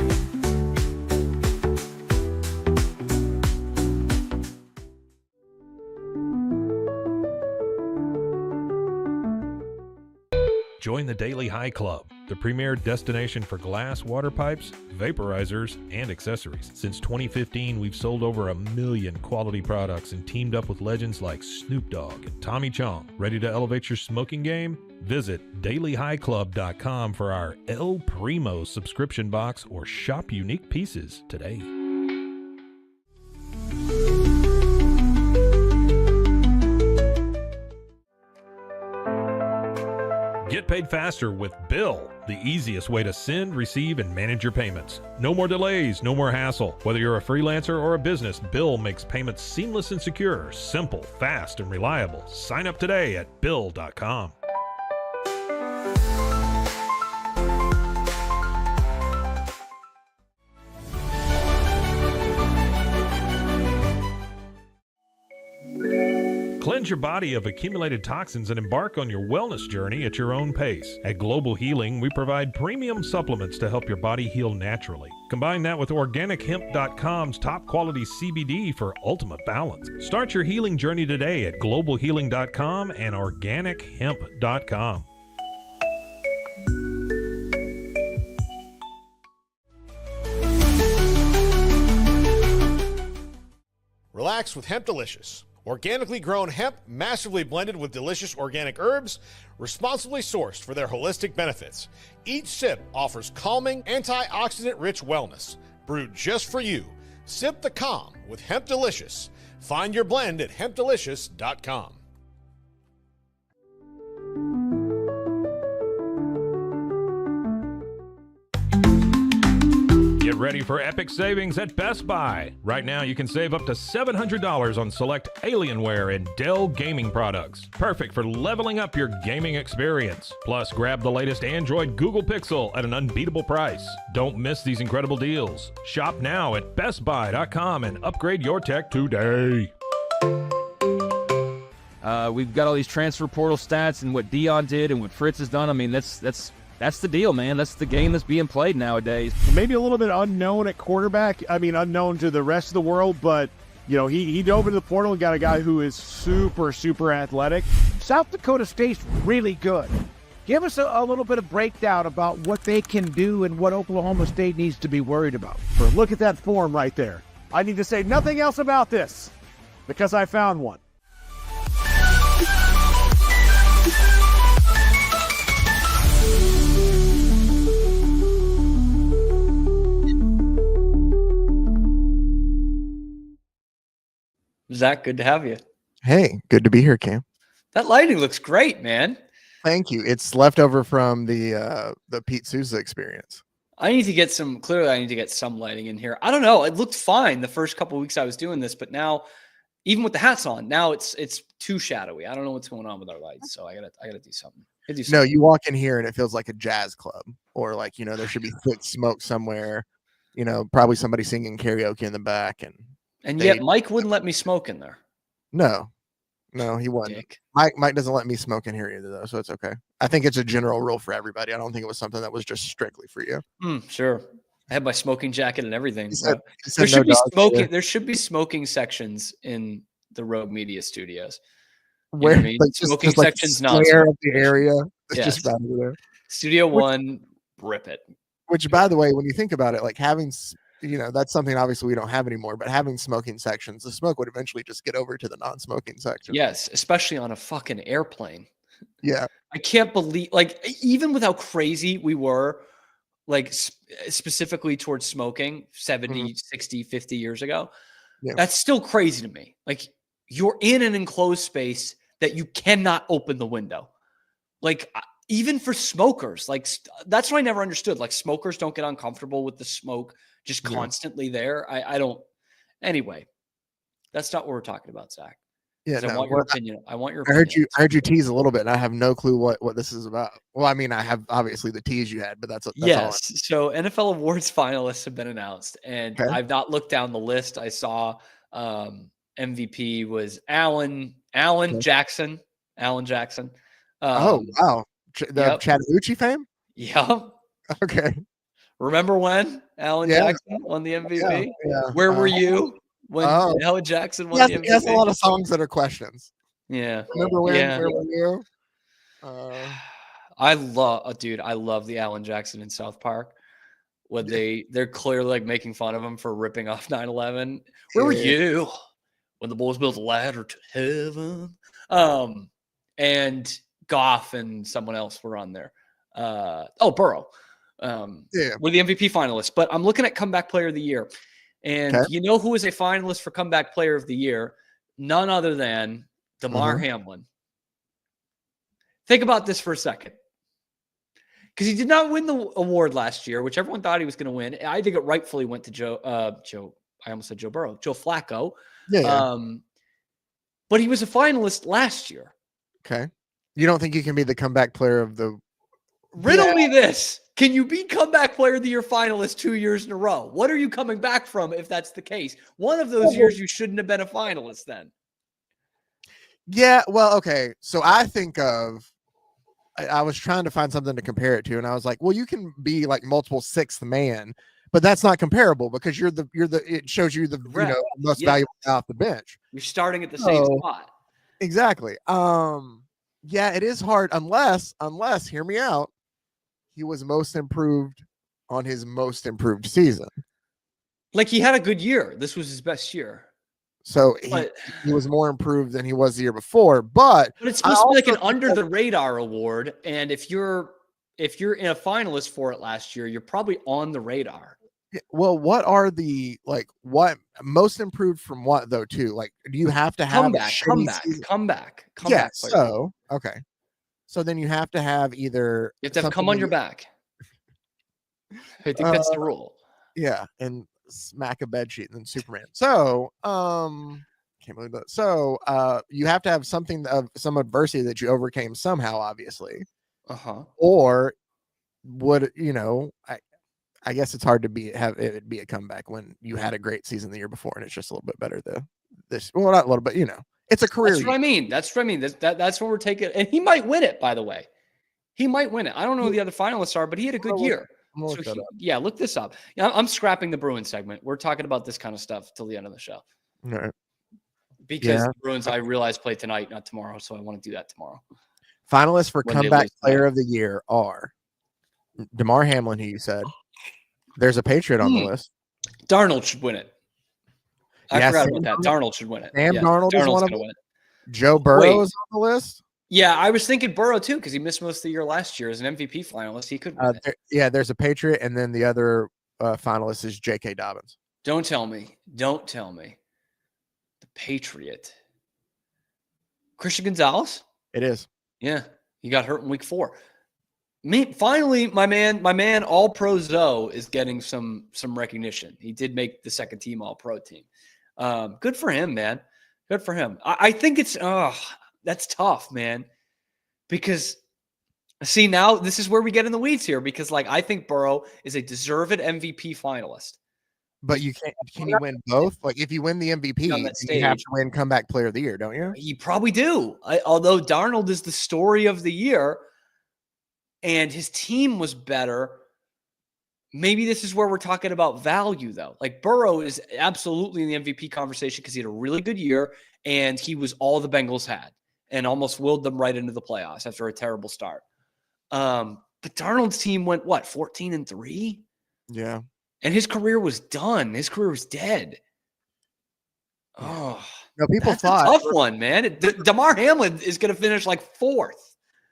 Join the Daily High Club, the premier destination for glass, water pipes, vaporizers, and accessories. Since 2015, we've sold over 1 million quality products and teamed up with legends like Snoop Dogg and Tommy Chong. Ready to elevate your smoking game? Visit dailyhighclub.com for our El Primo subscription box or shop unique pieces today. Get paid faster with Bill, the easiest way to send, receive, and manage your payments. No more delays, no more hassle. Whether you're a freelancer or a business, Bill makes payments seamless and secure, simple, fast, and reliable. Sign up today at Bill.com. Cleanse your body of accumulated toxins and embark on your wellness journey at your own pace. At Global Healing, we provide premium supplements to help your body heal naturally. Combine that with OrganicHemp.com's top quality CBD for ultimate balance. Start your healing journey today at GlobalHealing.com and OrganicHemp.com. Relax with Hemp Delicious. Organically grown hemp, massively blended with delicious organic herbs, responsibly sourced for their holistic benefits. Each sip offers calming, antioxidant-rich wellness. Brewed just for you. Sip the calm with Hemp Delicious. Find your blend at hempdelicious.com. Get ready for epic savings at Best Buy. Right now, you can save up to $700 on select Alienware and Dell gaming products. Perfect for leveling up your gaming experience. Plus, grab the latest Android Google Pixel at an unbeatable price. Don't miss these incredible deals. Shop now at bestbuy.com and upgrade your tech today. We've got all these transfer portal stats and what Dion did and what Fritz has done. I mean, that's the deal, man. That's the game that's being played nowadays. Maybe a little bit unknown at quarterback. I mean, unknown to the rest of the world, but, you know, he dove into the portal and got a guy who is super, super athletic. South Dakota State's really good. Give us a little bit of breakdown about what they can do and what Oklahoma State needs to be worried about. Look at that form right there. I need to say nothing else about this because I found one. Zach, good to have you. Hey, good to be here, Cam. That lighting looks great, man. Thank you. It's leftover from the Pete Souza experience. I need to get some lighting in here. I don't know. It looked fine the first couple of weeks I was doing this, but now, even with the hats on, now it's too shadowy. I don't know what's going on with our lights, so I gotta do something. No, you walk in here and it feels like a jazz club, or like, you know, there should be thick smoke somewhere. You know, probably somebody singing karaoke in the back, and yet Mike wouldn't let me smoke in there. No, he wouldn't. Dick. Mike doesn't let me smoke in here either, though, so it's okay. I think it's a general rule for everybody. I don't think it was something that was just strictly for you. Sure. I had my smoking jacket and everything. There should be smoking sections in the Rogue Media studios. Where I mean? Smoking just like sections, not of the area. It's yes. just right over there. Studio One, rip it. Which, by the way, when you think about it, like having, you know, that's something obviously we don't have anymore, but having smoking sections, the smoke would eventually just get over to the non-smoking section. Yes, especially on a fucking airplane. Yeah. I can't believe, like, even with how crazy we were, like, specifically towards smoking 70, 60, 50 years ago, that's still crazy to me. Like, you're in an enclosed space that you cannot open the window. Like, even for smokers, like, that's what I never understood. Like, smokers don't get uncomfortable with the smoke just constantly there. I don't. Anyway, that's not what we're talking about, Zach. Yeah, I want your opinion. I want your. I heard you tease a little bit, and I have no clue what this is about. Well, I mean, I have obviously the tease you had, but that's yes. All so NFL awards finalists have been announced, and I've not looked down the list. I saw MVP was Alan Jackson. Alan Jackson. Oh wow, the Chattahoochee fame. Yep. Okay. Remember when Alan Jackson won the MVP? Yeah. Where were you when Alan Jackson won the MVP? He has a lot of songs that are questions. Yeah. Remember when? Where were you? I love the Alan Jackson in South Park. When they're clearly like making fun of him for ripping off 9/11. Where were you when the boys built a ladder to heaven? And Goff and someone else were on there. Burrow. We're the MVP finalists, but I'm looking at comeback player of the year. And you know who is a finalist for comeback player of the year? None other than Damar Hamlin. Think about this for a second. Because he did not win the award last year, which everyone thought he was going to win. I think it rightfully went to Joe Flacco. But he was a finalist last year. Okay. You don't think you can be the comeback player of the... Riddle me this. Can you be comeback player of the year finalist 2 years in a row? What are you coming back from if that's the case? One of those years you shouldn't have been a finalist then. Yeah, well, okay. So I think of... I was trying to find something to compare it to, and I was like, well, you can be like multiple sixth man, but that's not comparable because it shows you the most valuable off the bench. You're starting at the same spot. Exactly. Yeah, it is hard unless hear me out, he was most improved on his most improved season. Like he had a good year. This was his best year. So he was more improved than he was the year before. But it's supposed to be like an under the radar award. And if you're in a finalist for it last year, you're probably on the radar. Well, what are the what most improved from what though too? Like, do you have to have comeback? Yeah. So okay. So then you have to have either you have to come on your back. I think that's the rule. Yeah, and smack a bed sheet and then Superman. So can't believe that. So you have to have something of some adversity that you overcame somehow, obviously. Or would I guess it's hard to have it be a comeback when you had a great season the year before and it's just a little bit better well, not a little bit, it's a career. That's what I mean. That's what we're taking. And he might win it, by the way. He might win it. I don't know who the other finalists are, but he had a good year. Look this up. I'm scrapping the Bruins segment. We're talking about this kind of stuff till the end of the show. Right. Because the Bruins, I realize, play tonight, not tomorrow. So I want to do that tomorrow. Finalists for comeback player of the year are DeMar Hamlin, who you said. There's a Patriot on the list. Darnold should win it. I forgot about that. Darnold should win it. Sam Darnold is one of them. Joe Burrow is on the list. Yeah, I was thinking Burrow too because he missed most of the year last year as an MVP finalist. He could win it. There's a Patriot, and then the other finalist is J.K. Dobbins. Don't tell me. The Patriot. Christian Gonzalez? It is. Yeah, he got hurt in week 4. Finally, my man, All-Pro Zoe is getting some recognition. He did make the second team All-Pro team. Good for him, man. Good for him. I think it's that's tough, man. Because see, now this is where we get in the weeds here. Because I think Burrow is a deserved MVP finalist. But you can't. Can you win both? Like if you win the MVP, you have to win comeback player of the year, don't you? You probably do. Although Darnold is the story of the year. And his team was better. Maybe this is where we're talking about value, though. Like Burrow is absolutely in the MVP conversation because he had a really good year and he was all the Bengals had and almost willed them right into the playoffs after a terrible start. But Darnold's team went 14-3? Yeah. And his career was done. His career was dead. Oh, no, people that's thought a tough one, man. DeMar Hamlin is going to finish 4th.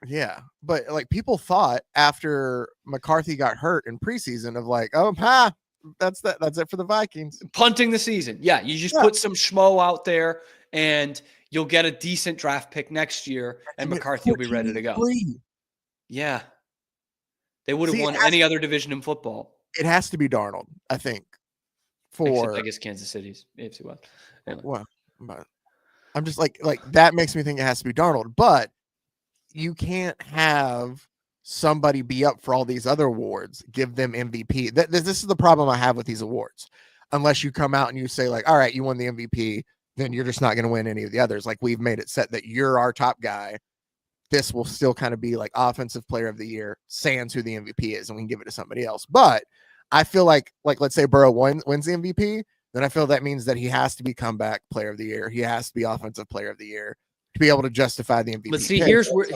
Yeah, but people thought after McCarthy got hurt in preseason of that's it for the Vikings. Punting the season. Yeah, you just put some schmo out there and you'll get a decent draft pick next year and McCarthy will be ready to go. Yeah. They would have won any other division in football. It has to be Darnold, I think. Except, I guess Kansas City's AFC West. Anyway. Well, but I'm just like that makes me think it has to be Darnold, but you can't have somebody be up for all these other awards, give them MVP. This is the problem I have with these awards. Unless you come out and you say all right, you won the MVP, then you're just not going to win any of the others. We've made it set that you're our top guy. This will still kind of be offensive player of the year, sans who the MVP is, and we can give it to somebody else. But I feel like let's say Burrow wins the MVP, then I feel that means that he has to be comeback player of the year. He has to be offensive player of the year to be able to justify the MVP. But see, here's where the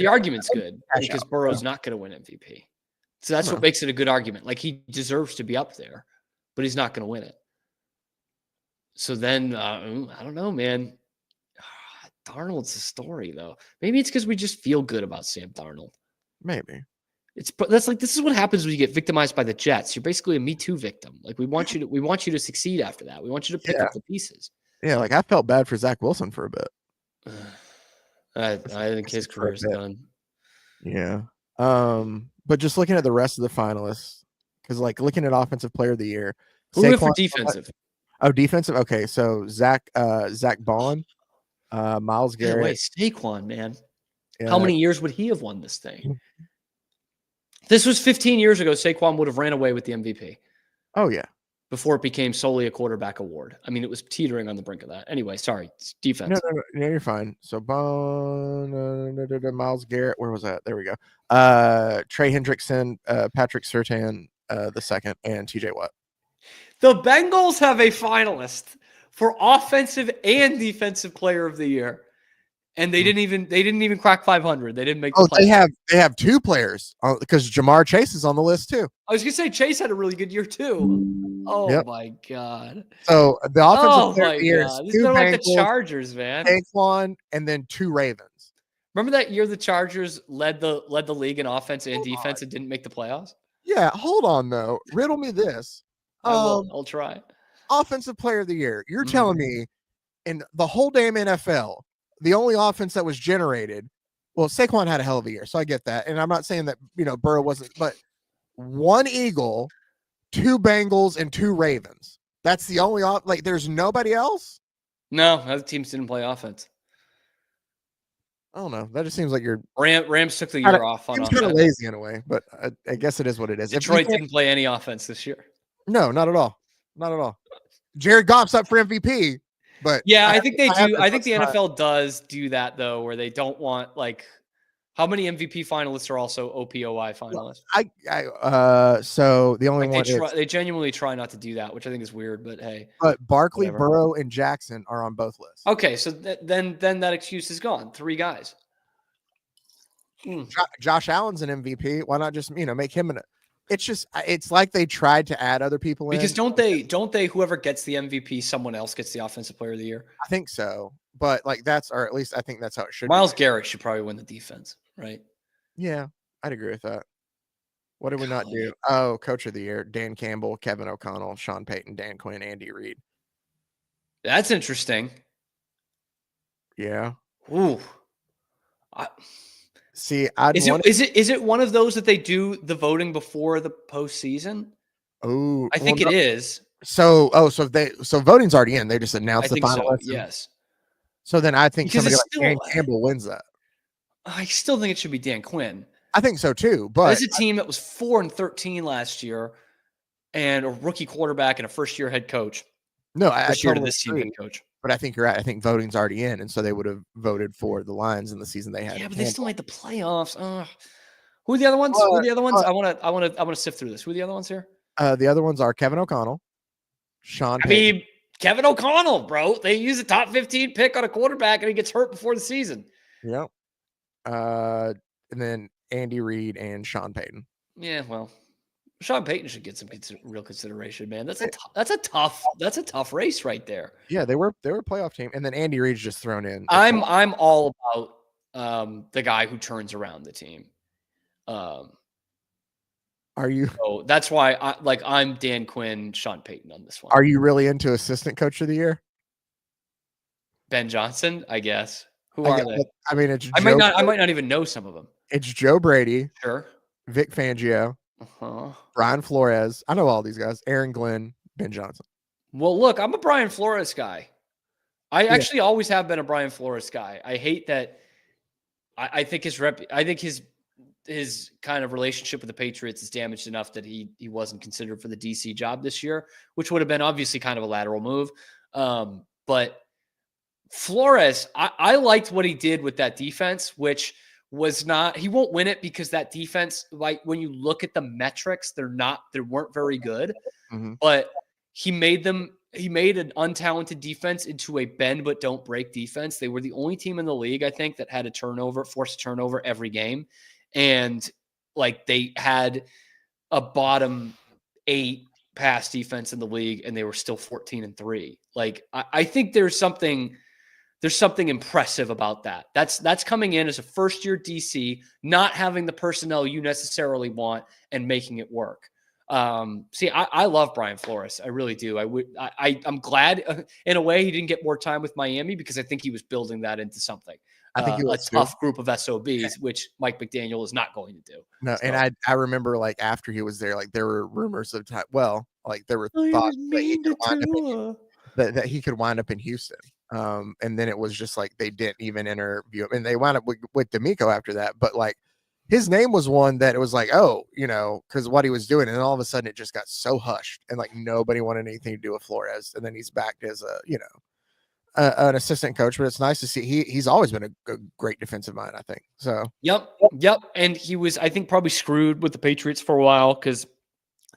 argument's good because Burrow's not going to win MVP. So that's what makes it a good argument. He deserves to be up there, but he's not going to win it. So then I don't know, man. Darnold's the story though. Maybe it's because we just feel good about Sam Darnold. Maybe this is what happens when you get victimized by the Jets. You're basically a Me Too victim. We want you to succeed after that. We want you to pick up the pieces. Yeah, I felt bad for Zach Wilson for a bit. I think his career is done. Yeah. But just looking at the rest of the finalists, because looking at offensive player of the year. Who went for defensive? Defensive. Okay, so Zach Bond, Myles Garrett. Wait, Saquon, man. How many years would he have won this thing? This was 15 years ago. Saquon would have ran away with the MVP. Oh yeah. Before it became solely a quarterback award. I mean, it was teetering on the brink of that. Anyway, sorry, defense. No, you're fine. So, Myles Garrett, where was that? There we go. Trey Hendrickson, Patrick Surtain, the second, and TJ Watt. The Bengals have a finalist for offensive and defensive player of the year. And they didn't even crack 500. They didn't make the playoffs. They have 2 players because Jamar Chase is on the list too. I was gonna say Chase had a really good year too. Oh my God. So the offensive player of the year is is 2 they're like Bengals, the Chargers, man. Saquon, and then 2 Ravens. Remember that year the Chargers led the league in offense and defense and didn't make the playoffs? Yeah, hold on though. Riddle me this. I'll try. Offensive player of the year. You're telling me in the whole damn NFL, the only offense that was generated, well, Saquon had a hell of a year, so I get that. And I'm not saying that, Burrow wasn't, but 1 Eagle, 2 Bengals, and 2 Ravens. That's the only there's nobody else? No, other teams didn't play offense. I don't know. That just seems like you're Rams took the year off on offense. Kind of lazy in a way, but I guess it is what it is. Detroit didn't play any offense this year. No, not at all. Not at all. Jared Goff's up for MVP. But yeah, I think they do. I think the NFL does do that though, where they don't want how many MVP finalists are also OPOY finalists? So the only one they genuinely try not to do that, which I think is weird. But hey, but Barkley, Burrow, and Jackson are on both lists. Okay, so then that excuse is gone. 3 guys. Josh Allen's an MVP. Why not just make him it's like they tried to add other people in. Because don't they whoever gets the MVP, someone else gets the offensive player of the year? I think so. But or at least I think that's how it should Myles be. Garrett should probably win the defense, right? Yeah, I'd agree with that. What did we not do? Oh, coach of the year, Dan Campbell, Kevin O'Connell, Sean Payton, Dan Quinn, Andy Reid. That's interesting. Yeah. Ooh. See, is it one of those that they do the voting before the postseason? Oh, I think it is. So voting's already in. They just announced the finalists. So, yes. So then I think somebody like Dan Campbell wins that. I still think it should be Dan Quinn. I think so too. But there's a team that was 4-13 last year, and a rookie quarterback and a first-year head coach. No, I totally to this team head coach. But I think you're right. I think voting's already in, and so they would have voted for the Lions in the season they had. Yeah, but they still made the playoffs. Who are the other ones? Who are the other ones? I want to sift through this. Who are the other ones here? The other ones are Kevin O'Connell, Sean Payton. I mean, Kevin O'Connell, bro. They use a top 15 pick on a quarterback, and he gets hurt before the season. Yep. And then Andy Reid and Sean Payton. Yeah, well, Sean Payton should get some real consideration, man. That's a tough race right there. Yeah, they were a playoff team, and then Andy Reid's just thrown in. I'm all about the guy who turns around the team. Are you? So that's why I'm Dan Quinn, Sean Payton on this one. Are you really into assistant coach of the year? Ben Johnson, I guess. Who are they? I mean, it's I might not even know some of them. It's Joe Brady, sure, Vic Fangio, Brian Flores. I know all these guys. Aaron Glenn, Ben Johnson. Well, look, I'm a Brian Flores guy. I actually always have been a Brian Flores guy. I hate that. I think his kind of relationship with the Patriots is damaged enough that he wasn't considered for the DC job this year, which would have been obviously kind of a lateral move. But Flores, I liked what he did with that defense, which was not, he won't win it because that defense, like when you look at the metrics, they weren't very good, but he made an untalented defense into a bend but don't break defense. They were the only team in the league, I think, that had forced a turnover every game. And they had a bottom 8 pass defense in the league, and they were still 14-3. I think there's something impressive about that. That's coming in as a first-year DC, not having the personnel you necessarily want and making it work. I love Brian Flores. I really do. I'm glad in a way he didn't get more time with Miami because I think he was building that into something. I think he was a tough group of SOBs, which Mike McDaniel is not going to do. No, so. And I remember after he was there, there were rumors of there were thoughts that he could wind up in Houston. And then it was just they didn't even interview him, and they wound up with D'Amico after that. But his name was one that it was because what he was doing, and then all of a sudden it just got so hushed, and nobody wanted anything to do with Flores. And then he's backed as an assistant coach, but it's nice to see he's always been a great defensive mind, I think. So yep. And he was, I think, probably screwed with the Patriots for a while because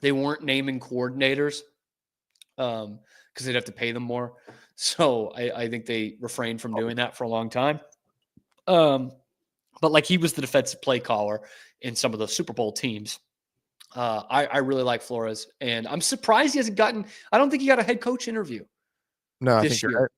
they weren't naming coordinators because they'd have to pay them more. So I think they refrained from doing that for a long time. But like he was the defensive play caller in some of the Super Bowl teams. I really like Flores, and I'm surprised he hasn't gotten. I don't think he got a head coach interview. No, I this think you're year, right.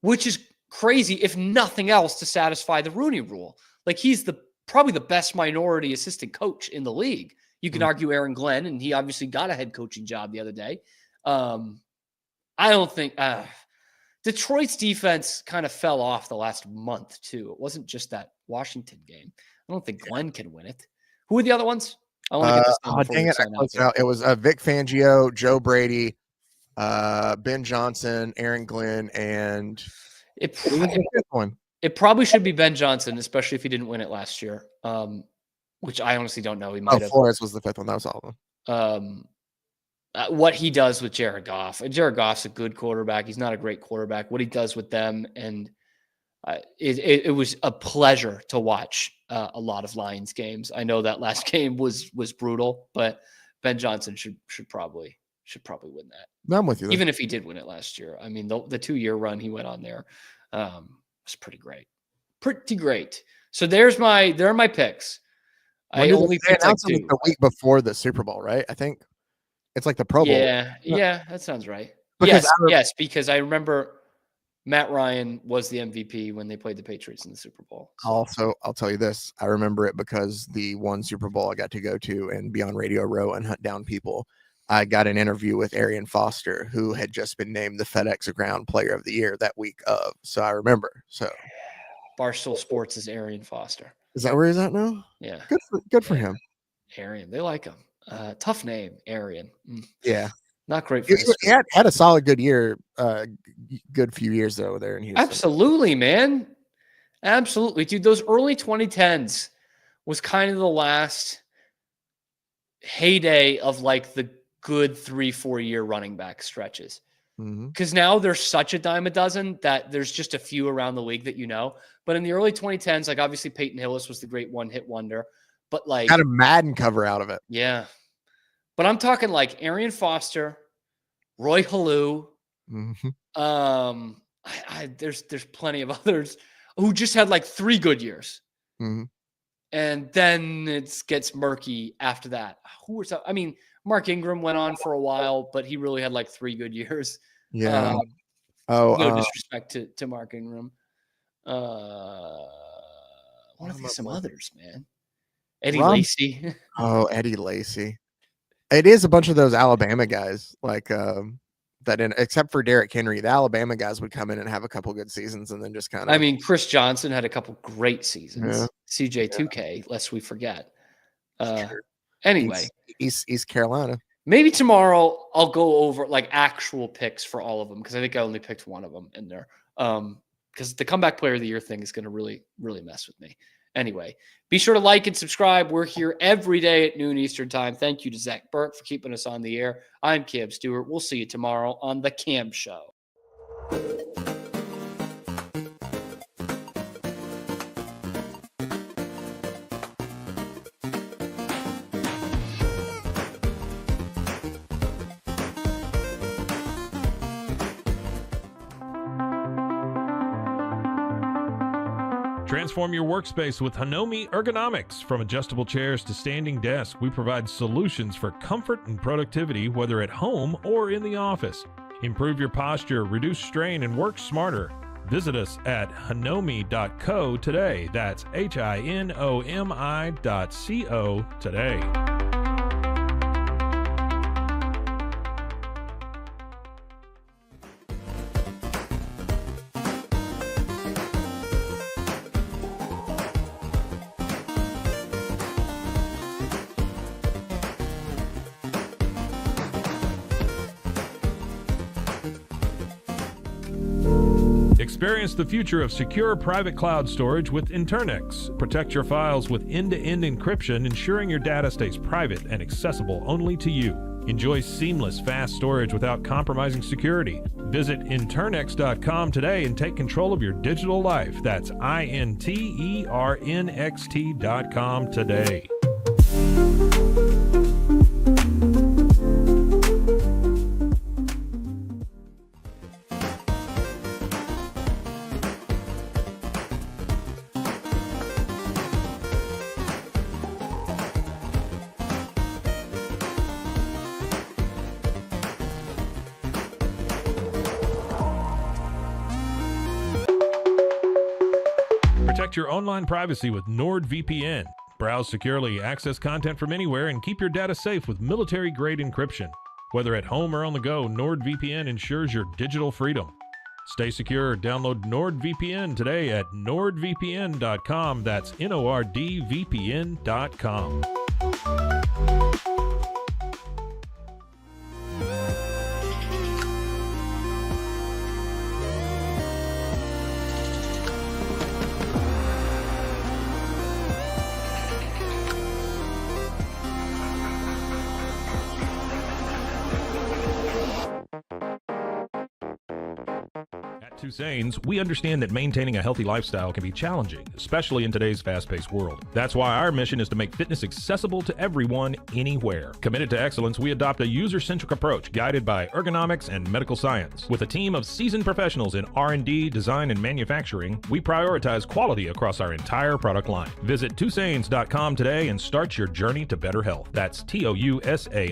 which is crazy, if nothing else, to satisfy the Rooney Rule. Like he's probably the best minority assistant coach in the league. You can argue Aaron Glenn, and he obviously got a head coaching job the other day. I don't think Detroit's defense kind of fell off the last month too. It wasn't just that Washington game. I don't think Glenn can win it. Who are the other ones? I want to get this down. Dang it! I closed it out. It was Vic Fangio, Joe Brady, Ben Johnson, Aaron Glenn, and it probably should be Ben Johnson, especially if he didn't win it last year. Which I honestly don't know. He might have. Flores was the fifth one. That was all of them. What he does with Jared Goff. And Jared Goff's a good quarterback. He's not a great quarterback. What he does with them, and it was a pleasure to watch a lot of Lions games. I know that last game was brutal, but Ben Johnson should probably win that. I'm with you. Even if he did win it last year. I mean, the 2-year run he went on there was pretty great. Pretty great. So there are my picks. I only picked like 2. The week before the Super Bowl, right? I think it's like the Pro Bowl. Yeah, that sounds right. Because yes, because I remember Matt Ryan was the MVP when they played the Patriots in the Super Bowl. Also, I'll tell you this. I remember it because the one Super Bowl I got to go to and be on Radio Row and hunt down people. I got an interview with Arian Foster, who had just been named the FedEx Ground Player of the Year that week of. So I remember. So Barstool Sports is Arian Foster. Is that where he's at now? Yeah. Good for him. Arian. They like him. Tough name, Arian. Yeah. Not great for he had a solid good year, good few years though there in Houston. Absolutely, man. Absolutely. Dude, those early 2010s was kind of the last heyday of like the good 3-4 year running back stretches. Because now there's such a dime a dozen that there's just a few around the league that you know. But in the early 2010s, like obviously Peyton Hillis was the great one-hit wonder. But like got a Madden cover out of it. Yeah. But I'm talking like Arian Foster, Roy Halou. There's plenty of others who just had like 3 good years. And then it gets murky after that. Who was that? I mean, Mark Ingram went on for a while, but he really had like 3 good years. Yeah. No disrespect to Mark Ingram. What are some others, man? Eddie Lacy. Eddie Lacy. It is a bunch of those Alabama guys, like except for Derrick Henry, the Alabama guys would come in and have a couple good seasons and then just kind of. I mean, Chris Johnson had a couple great seasons. Yeah. CJ2K, lest we forget. Anyway, East Carolina. Maybe tomorrow I'll go over like actual picks for all of them because I think I only picked one of them in there. Because the comeback player of the year thing is going to really, really mess with me. Anyway, be sure to like and subscribe. We're here every day at noon Eastern time. Thank you to Zach Burke for keeping us on the air. I'm Cam Stewart. We'll see you tomorrow on The Cam Show. Transform your workspace with Hanomi Ergonomics. From adjustable chairs to standing desks, we provide solutions for comfort and productivity, whether at home or in the office. Improve your posture, reduce strain, and work smarter. Visit us at hanomi.co today. That's HINOMI.co today. Experience the future of secure private cloud storage with Internex. Protect your files with end-to-end encryption, ensuring your data stays private and accessible only to you. Enjoy seamless, fast storage without compromising security. Visit Internex.com today and take control of your digital life. That's INTERNXT.com today. Protect your online privacy with NordVPN. Browse securely, access content from anywhere, and keep your data safe with military-grade encryption. Whether at home or on the go, NordVPN ensures your digital freedom. Stay secure. Download NordVPN today at nordvpn.com. That's NORDVPN.com. Tusains, we understand that maintaining a healthy lifestyle can be challenging, especially in today's fast-paced world. That's why our mission is to make fitness accessible to everyone, anywhere. Committed to excellence, we adopt a user-centric approach guided by ergonomics and medical science. With a team of seasoned professionals in R&D, design, and manufacturing, we prioritize quality across our entire product line. Visit Tusains.com today and start your journey to better health. That's TOUSAINS.com.